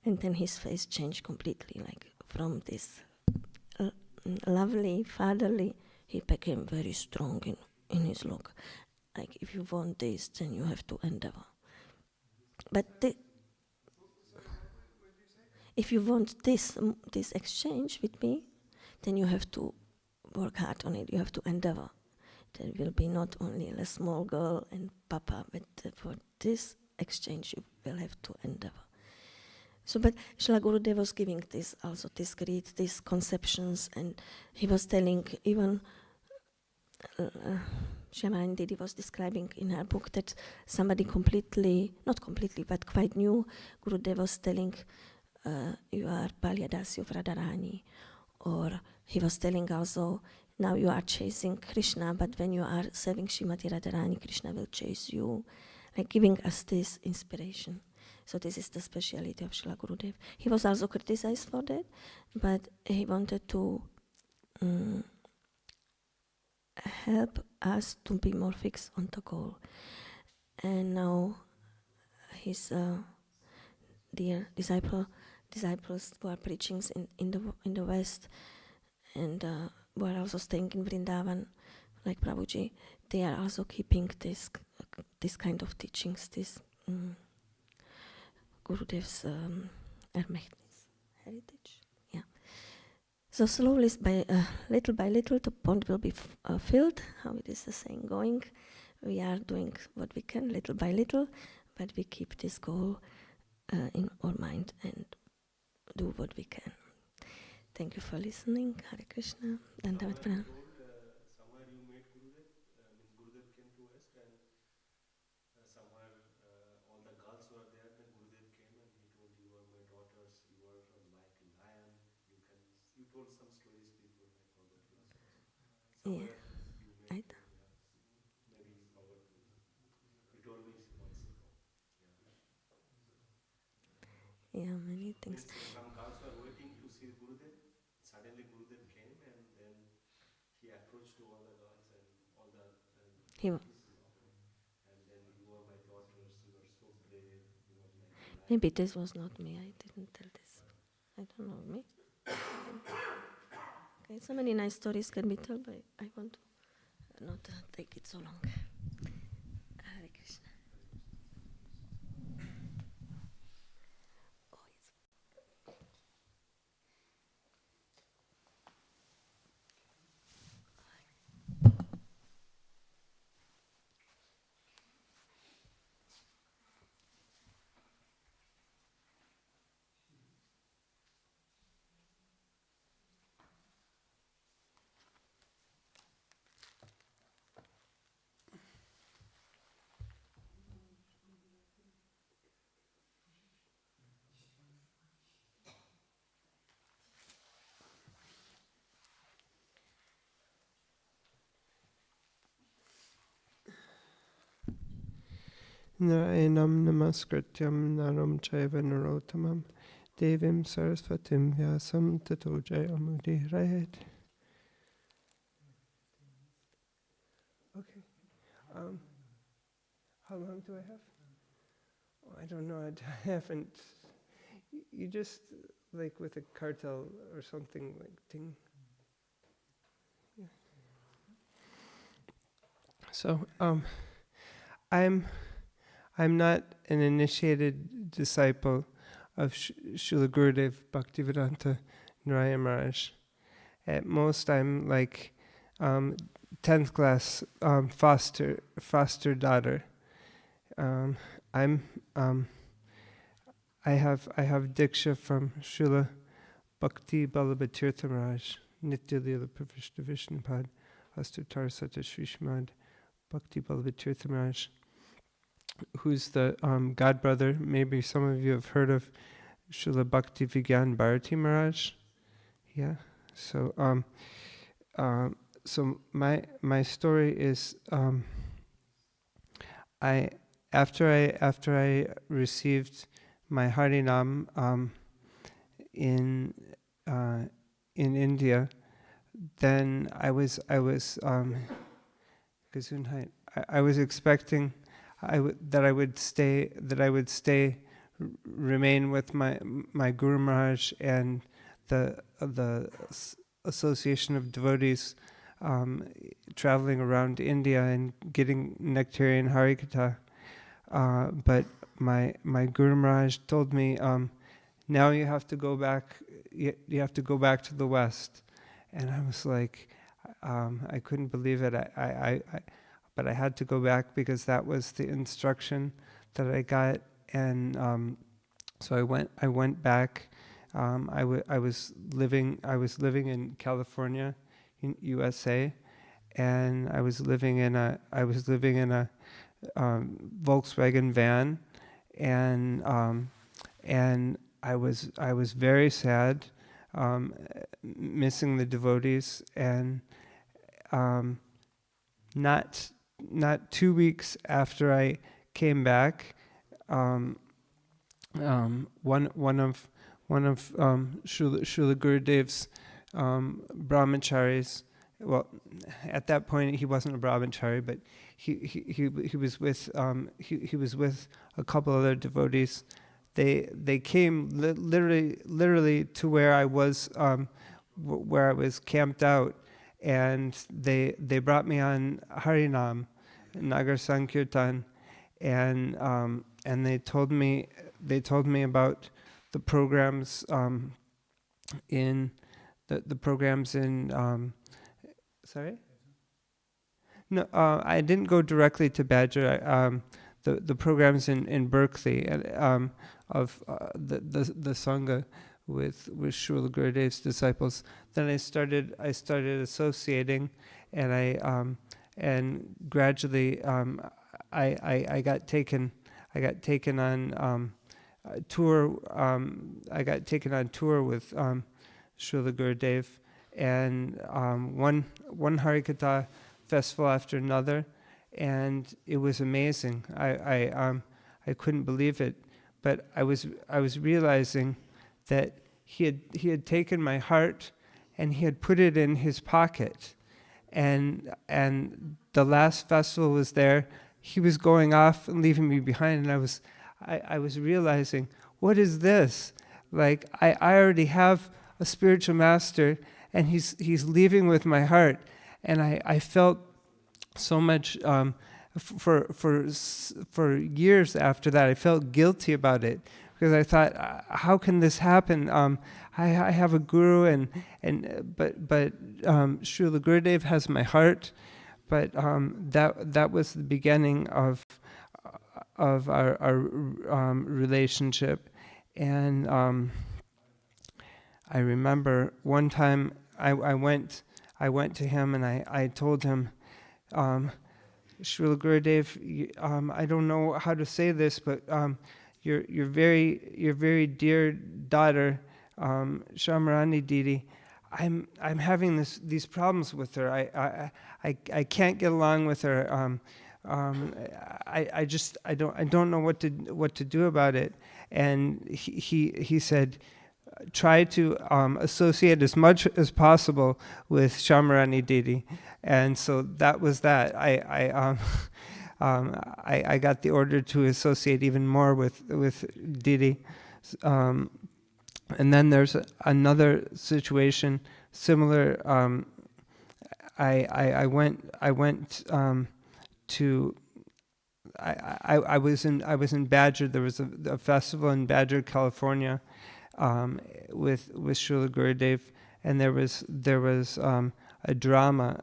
F: And then his face changed completely, like from this lovely, fatherly, he became very strong in his look. Like, if you want this, then you have to endeavor. But if you want this exchange with me, then you have to work hard on it, you have to endeavor. There will be not only a small girl and papa, but for this exchange you will have to endeavor. So, but Srila Gurudeva was giving this also, this greed, these conceptions, and he was telling, even Shyamani Didi was describing in her book that somebody not completely, but quite new, Gurudeva was telling, you are Balyadasi of Radharani, or he was telling also, now you are chasing Krishna, but when you are serving Srimati Radharani, Krishna will chase you, like giving us this inspiration. So this is the speciality of Srila Gurudev. He was also criticized for that, but he wanted to help us to be more fixed on the goal. And now his dear disciples who are preaching in the West and who are also staying in Vrindavan, like Prabhuji, they are also keeping this kind of teachings, this Gurudev's heritage. Yeah. So slowly, by little, the pond will be filled. How it is the saying going? We are doing what we can, little by little, but we keep this goal in our mind and do what we can. Thank you for listening. Hare Krishna. Dandavat Pranam.
B: Somewhere you met Gurudev, means Gurudev came to West, and somewhere all the girls were there. Then Gurudev came and he told, "You are my daughters. You are like lion. You told some stories before. I forgot which. Somewhere you met
F: Right.
B: him. Yeah. Maybe you forgot. You told me once ago.
F: Yeah, many things.
B: Some girls were waiting to see Gurudev. Suddenly Gurudev came and then he approached to all the girls and all the and then you are my daughters, you are so brave, you are like a lion.
F: Maybe this was not me. I didn't tell this. I don't know me. Okay, so many nice stories can be told, but I want to not take it so long. Hare Krishna.
E: Narayanam namaskrityam naram chaiva narottamam devim sarasvatim vyasam tato jayamudiraet. Okay. How long do I have? Oh, I don't know. I haven't. You just, like with a cartel or something, like ting. Yeah. So I'm not an initiated disciple of Srila Gurudeva Bhaktivedanta Narayana Maharaj. At most, I'm like 10th class foster daughter. I have diksha from Srila Bhakti Balabhatirtha Maharaj, Nitya Lila Pravishta Vishnupad, Astutar Sata Shri Shrimad Bhakti Balabhatirtha Maharaj, who's the godbrother. Maybe some of you have heard of Srila Bhakti Vigyan Bharati Maharaj. Yeah. So so my story is after I received my Harinam in India, then I was Gesundheit. I was expecting that I would remain with my Guru Maharaj and the association of devotees traveling around India and getting nectarian Harikatha. But my Guru Maharaj told me, now you have to go back. You have to go back to the West, and I was like, I couldn't believe it. But I had to go back because that was the instruction that I got, and so I went back. I was living in California, in USA, and I was living in a Volkswagen van, and I was very sad, missing the devotees, and not 2 weeks after I came back, one of Srila Gurudev's brahmacharis. Well, at that point he wasn't a brahmachari, but he was with a couple other devotees. They came literally to where I was camped out, and they brought me on Harinam, Nagar Sankirtan, and they told me about the programs in the programs in sorry? No, I didn't go directly to Badger. The programs in Berkeley of the Sangha with Srila Gurudev's disciples. Then I started associating, and and gradually I got taken on tour. I got taken on tour with Srila Gurudev, and one Harikatha festival after another, and it was amazing. I couldn't believe it, but I was realizing that he had taken my heart and he had put it in his pocket, and the last festival was there. He was going off and leaving me behind, and I was realizing, what is this? Like, I already have a spiritual master, and he's leaving with my heart, and I felt so much for years after that. I felt guilty about it because I thought, how can this happen? I have a guru, but Srila Gurudev has my heart, but that was the beginning of our relationship, and I remember one time I went to him and I told him, Srila Gurudev, I don't know how to say this, but your very dear daughter, Shamarani Didi, I'm having these problems with her. I can't get along with her. I don't know what to do about it. And he said, try to associate as much as possible with Shamarani Didi. And so that was that. I got the order to associate even more with Didi. And then there's another situation similar. I went I was in Badger. There was a festival in Badger, California, with Srila Gurudev, and there was a drama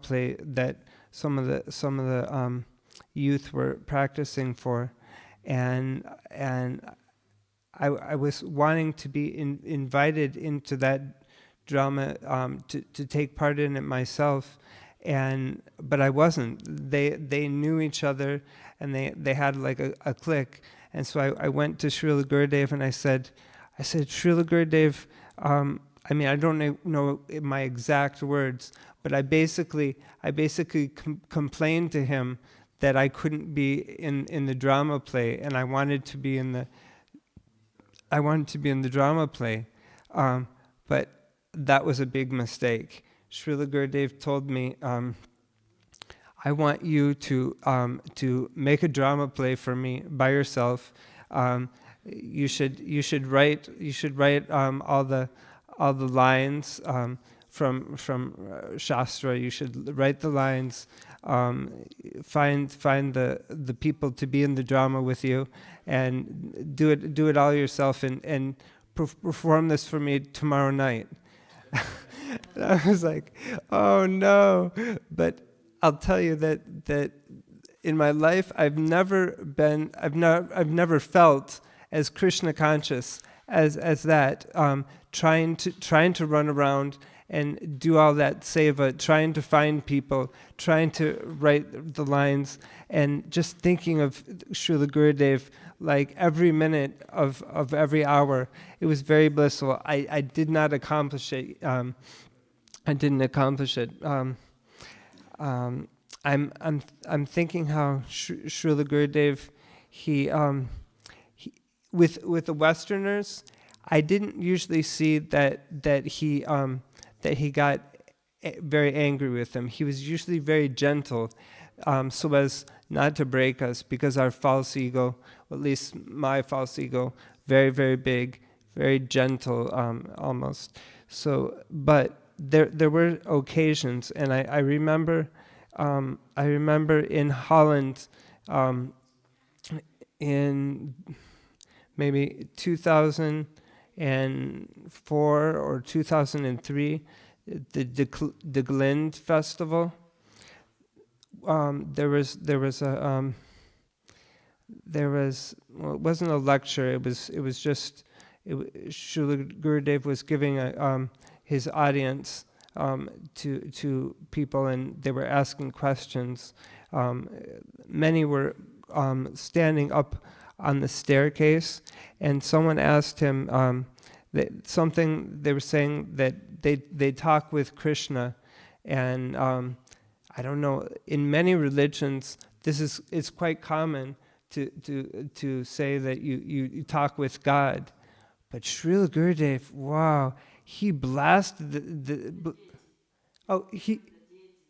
E: play that some of the youth were practicing for, and I was wanting to be invited into that drama to take part in it myself, but I wasn't. They knew each other, and they had like a clique, and so I went to Srila Gurudev and I said, Srila Gurudev, I don't know my exact words, but I basically complained to him that I couldn't be in the drama play, and I wanted to be in the drama play, but that was a big mistake. Srila Gurudev told me, I want you to make a drama play for me by yourself. You should write all the lines from Shastra. You should write the lines. Find the people to be in the drama with you, and do it all yourself, and perform this for me tomorrow night. And I was like, oh no! But I'll tell you that in my life I've never felt as Krishna conscious as that, trying to run around and do all that seva, trying to find people, trying to write the lines, and just thinking of Srila Gurudev like every minute of every hour. It was very blissful. I did not accomplish it. I didn't accomplish it. I'm thinking how Srila Gurudev, he with the Westerners, I didn't usually see that he got very angry with them. He was usually very gentle, so as not to break us, because our false ego, at least my false ego, very, very big, very gentle, almost. So, but there were occasions, and I remember in Holland, in maybe 2004 or 2003, the De Glinde festival. There was well, it wasn't a lecture. It was just Srila Gurudev was giving his audience to people, and they were asking questions. Many were standing up on the staircase, and someone asked him something. They were saying that they talk with Krishna, and I don't know. In many religions, it's quite common to say that you talk with God, but Srila Gurudev, wow, he blasted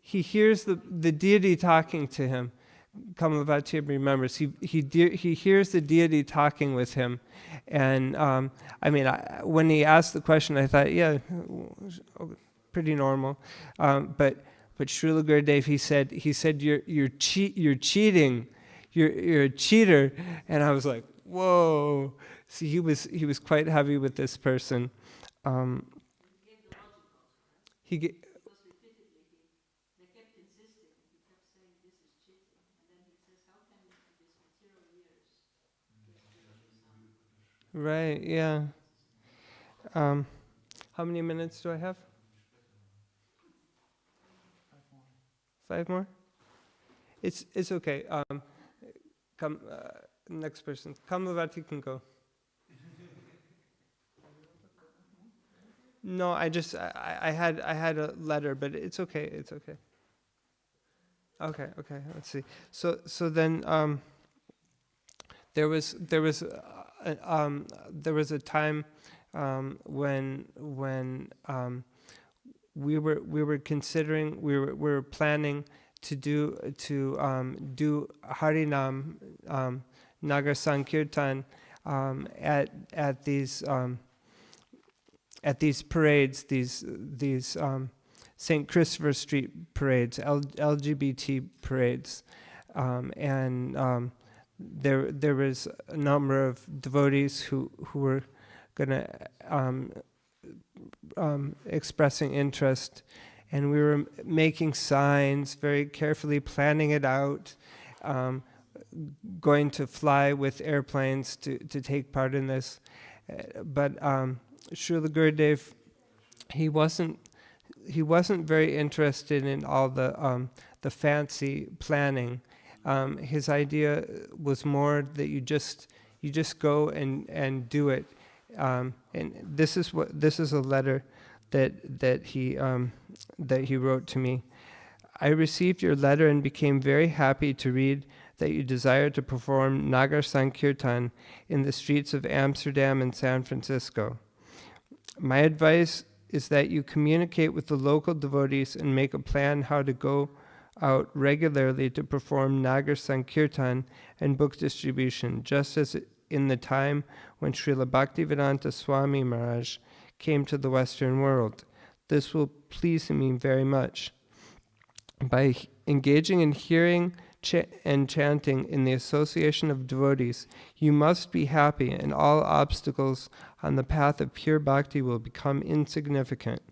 E: he hears the deity talking to him. Kamalavati remembers he hears the deity talking with him, and when he asked the question, I thought, yeah, pretty normal, but Srila Gurudev, he said you're cheating, you're a cheater, and I was like, whoa. See, he was quite heavy with this person. He gave
C: They kept insisting, he kept saying this is cheating, and then he says, how can these material years
E: right, yeah. How many minutes do I have? 5 more? It's okay. Come, next person. Kamalavati can go. No, I had a letter, but it's okay. It's okay. Okay. Let's see. So then there was a time when we were considering, we were planning to do Harinam Nagar Sankirtan at these parades, these St. Christopher Street parades, LGBT parades, there was a number of devotees who were gonna expressing interest, and we were making signs, very carefully planning it out, going to fly with airplanes to take part in this. But Srila Gurudev, he wasn't very interested in all the fancy planning. His idea was more that you just go and do it. And this is a letter that he wrote to me. I received your letter and became very happy to read that you desire to perform Nagar Sankirtan in the streets of Amsterdam and San Francisco. My advice is that you communicate with the local devotees and make a plan how to go out regularly to perform Nagar Sankirtan and book distribution, just as in the time when Srila Bhaktivedanta Swami Maharaj came to the Western world. This will please me very much. By engaging in hearing and chanting in the association of devotees, you must be happy, and all obstacles on the path of pure bhakti will become insignificant.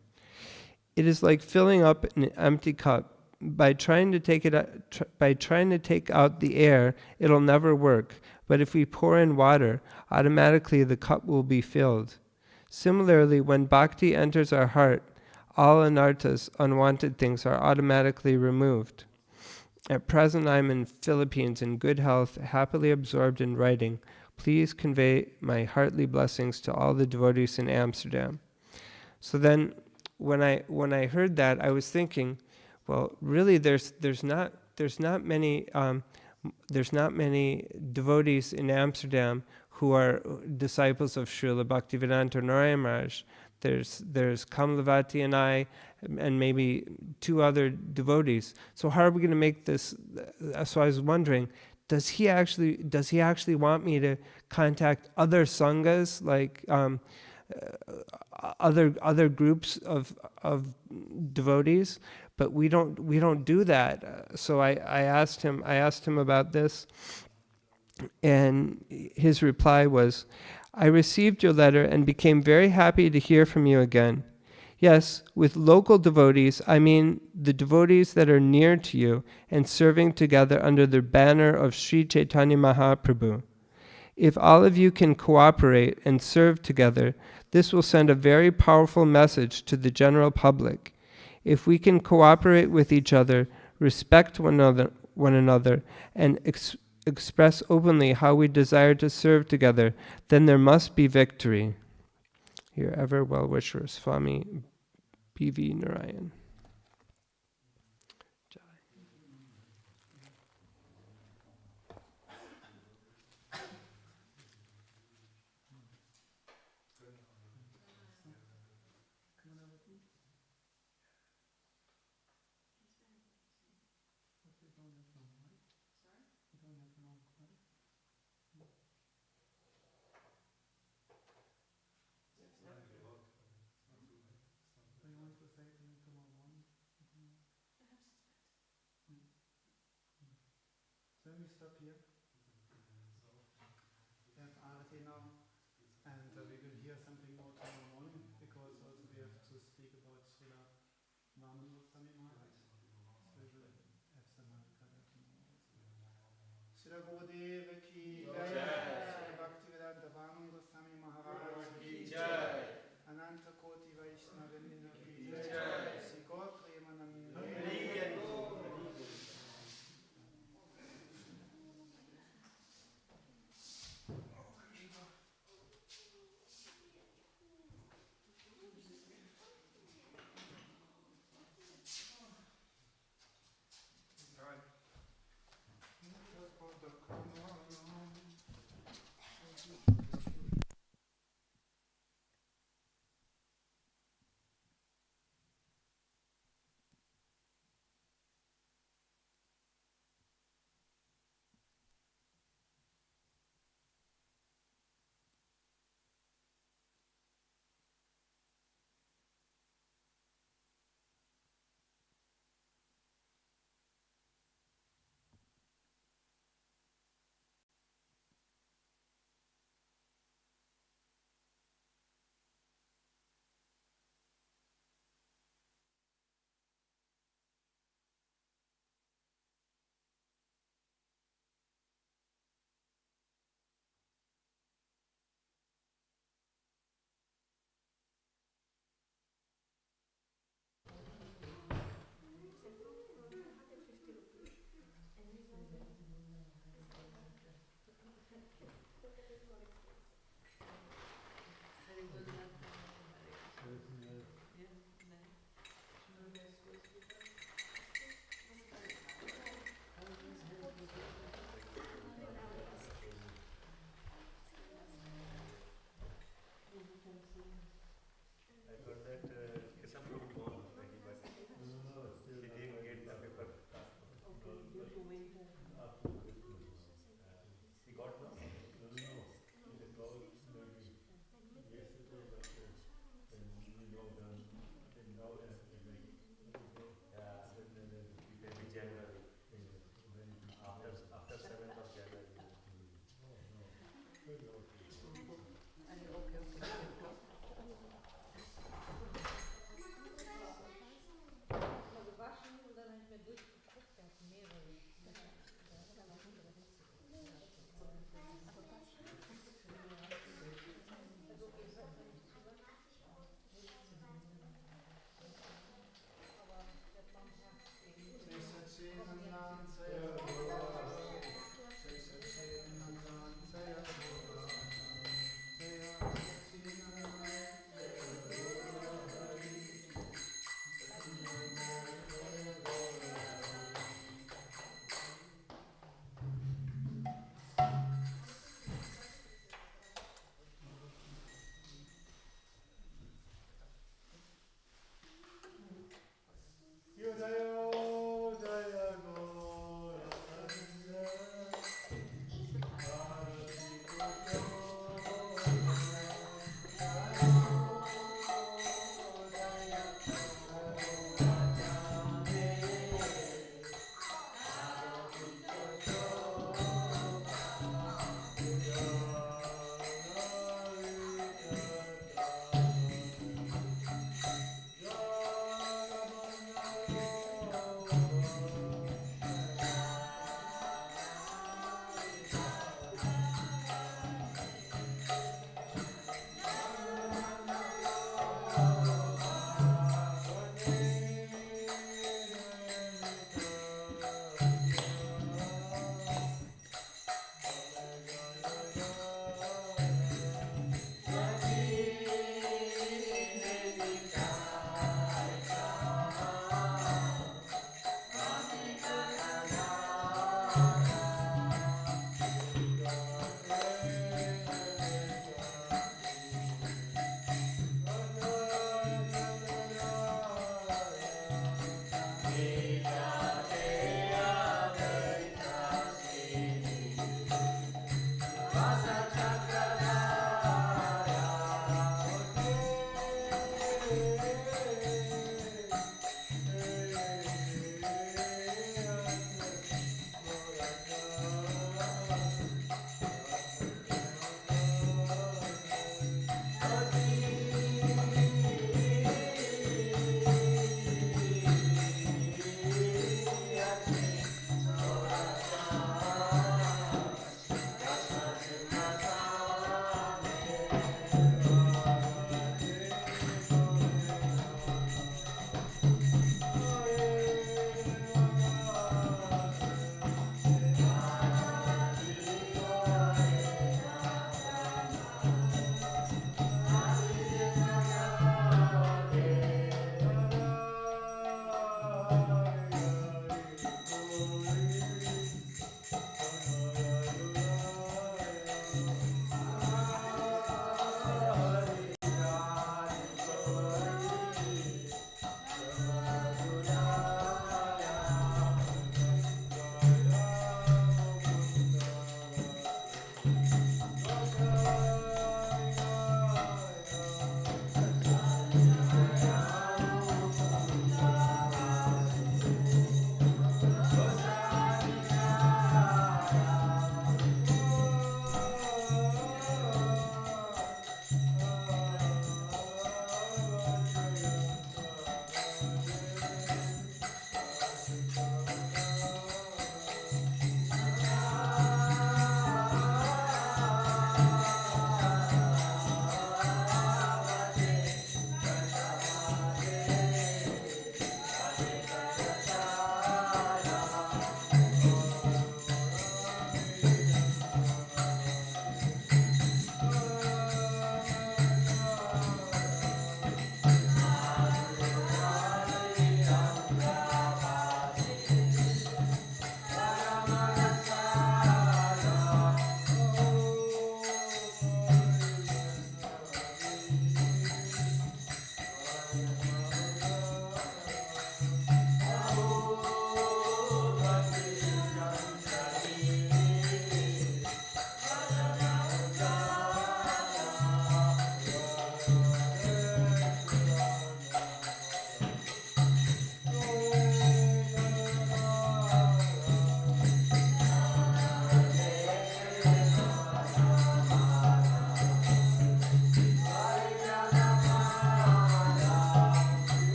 E: It is like filling up an empty cup. By trying to take out the air, it'll never work. But if we pour in water, automatically the cup will be filled. Similarly, when bhakti enters our heart, all anarthas, unwanted things, are automatically removed. At present, I am in Philippines in good health, happily absorbed in writing. Please convey my heartily blessings to all the devotees in Amsterdam. So then, when I heard that, I was thinking, well, really, there's not many devotees in Amsterdam who are disciples of Srila Bhaktivedanta Narayana Maharaj. There's Kamlavati and I, and maybe 2 other devotees. So how are we going to make this? So I was wondering, does he actually want me to contact other sanghas, like other groups of devotees? But we don't do that. So I asked him about this, and his reply was, I received your letter and became very happy to hear from you again. Yes, with local devotees, I mean the devotees that are near to you and serving together under the banner of Sri Chaitanya Mahaprabhu. If all of you can cooperate and serve together, this will send a very powerful message to the general public. If we can cooperate with each other, respect one another, and express openly how we desire to serve together, then there must be victory. Your ever well-wisher, Swami B.V. Narayan.
A: So we stop here. We have Arati now, and we will hear something more tomorrow morning, because also we have to speak about Srila Vaman Goswami Maharaj. So we will have some Harikatha tomorrow also. Srila Gurudeva ki jai, Srila Bhaktivedanta Vaman Goswami Maharaj ki jai, Ananta Koti Vaishnavendra ki jai, Sri Gaur Premanande.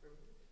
D: Present.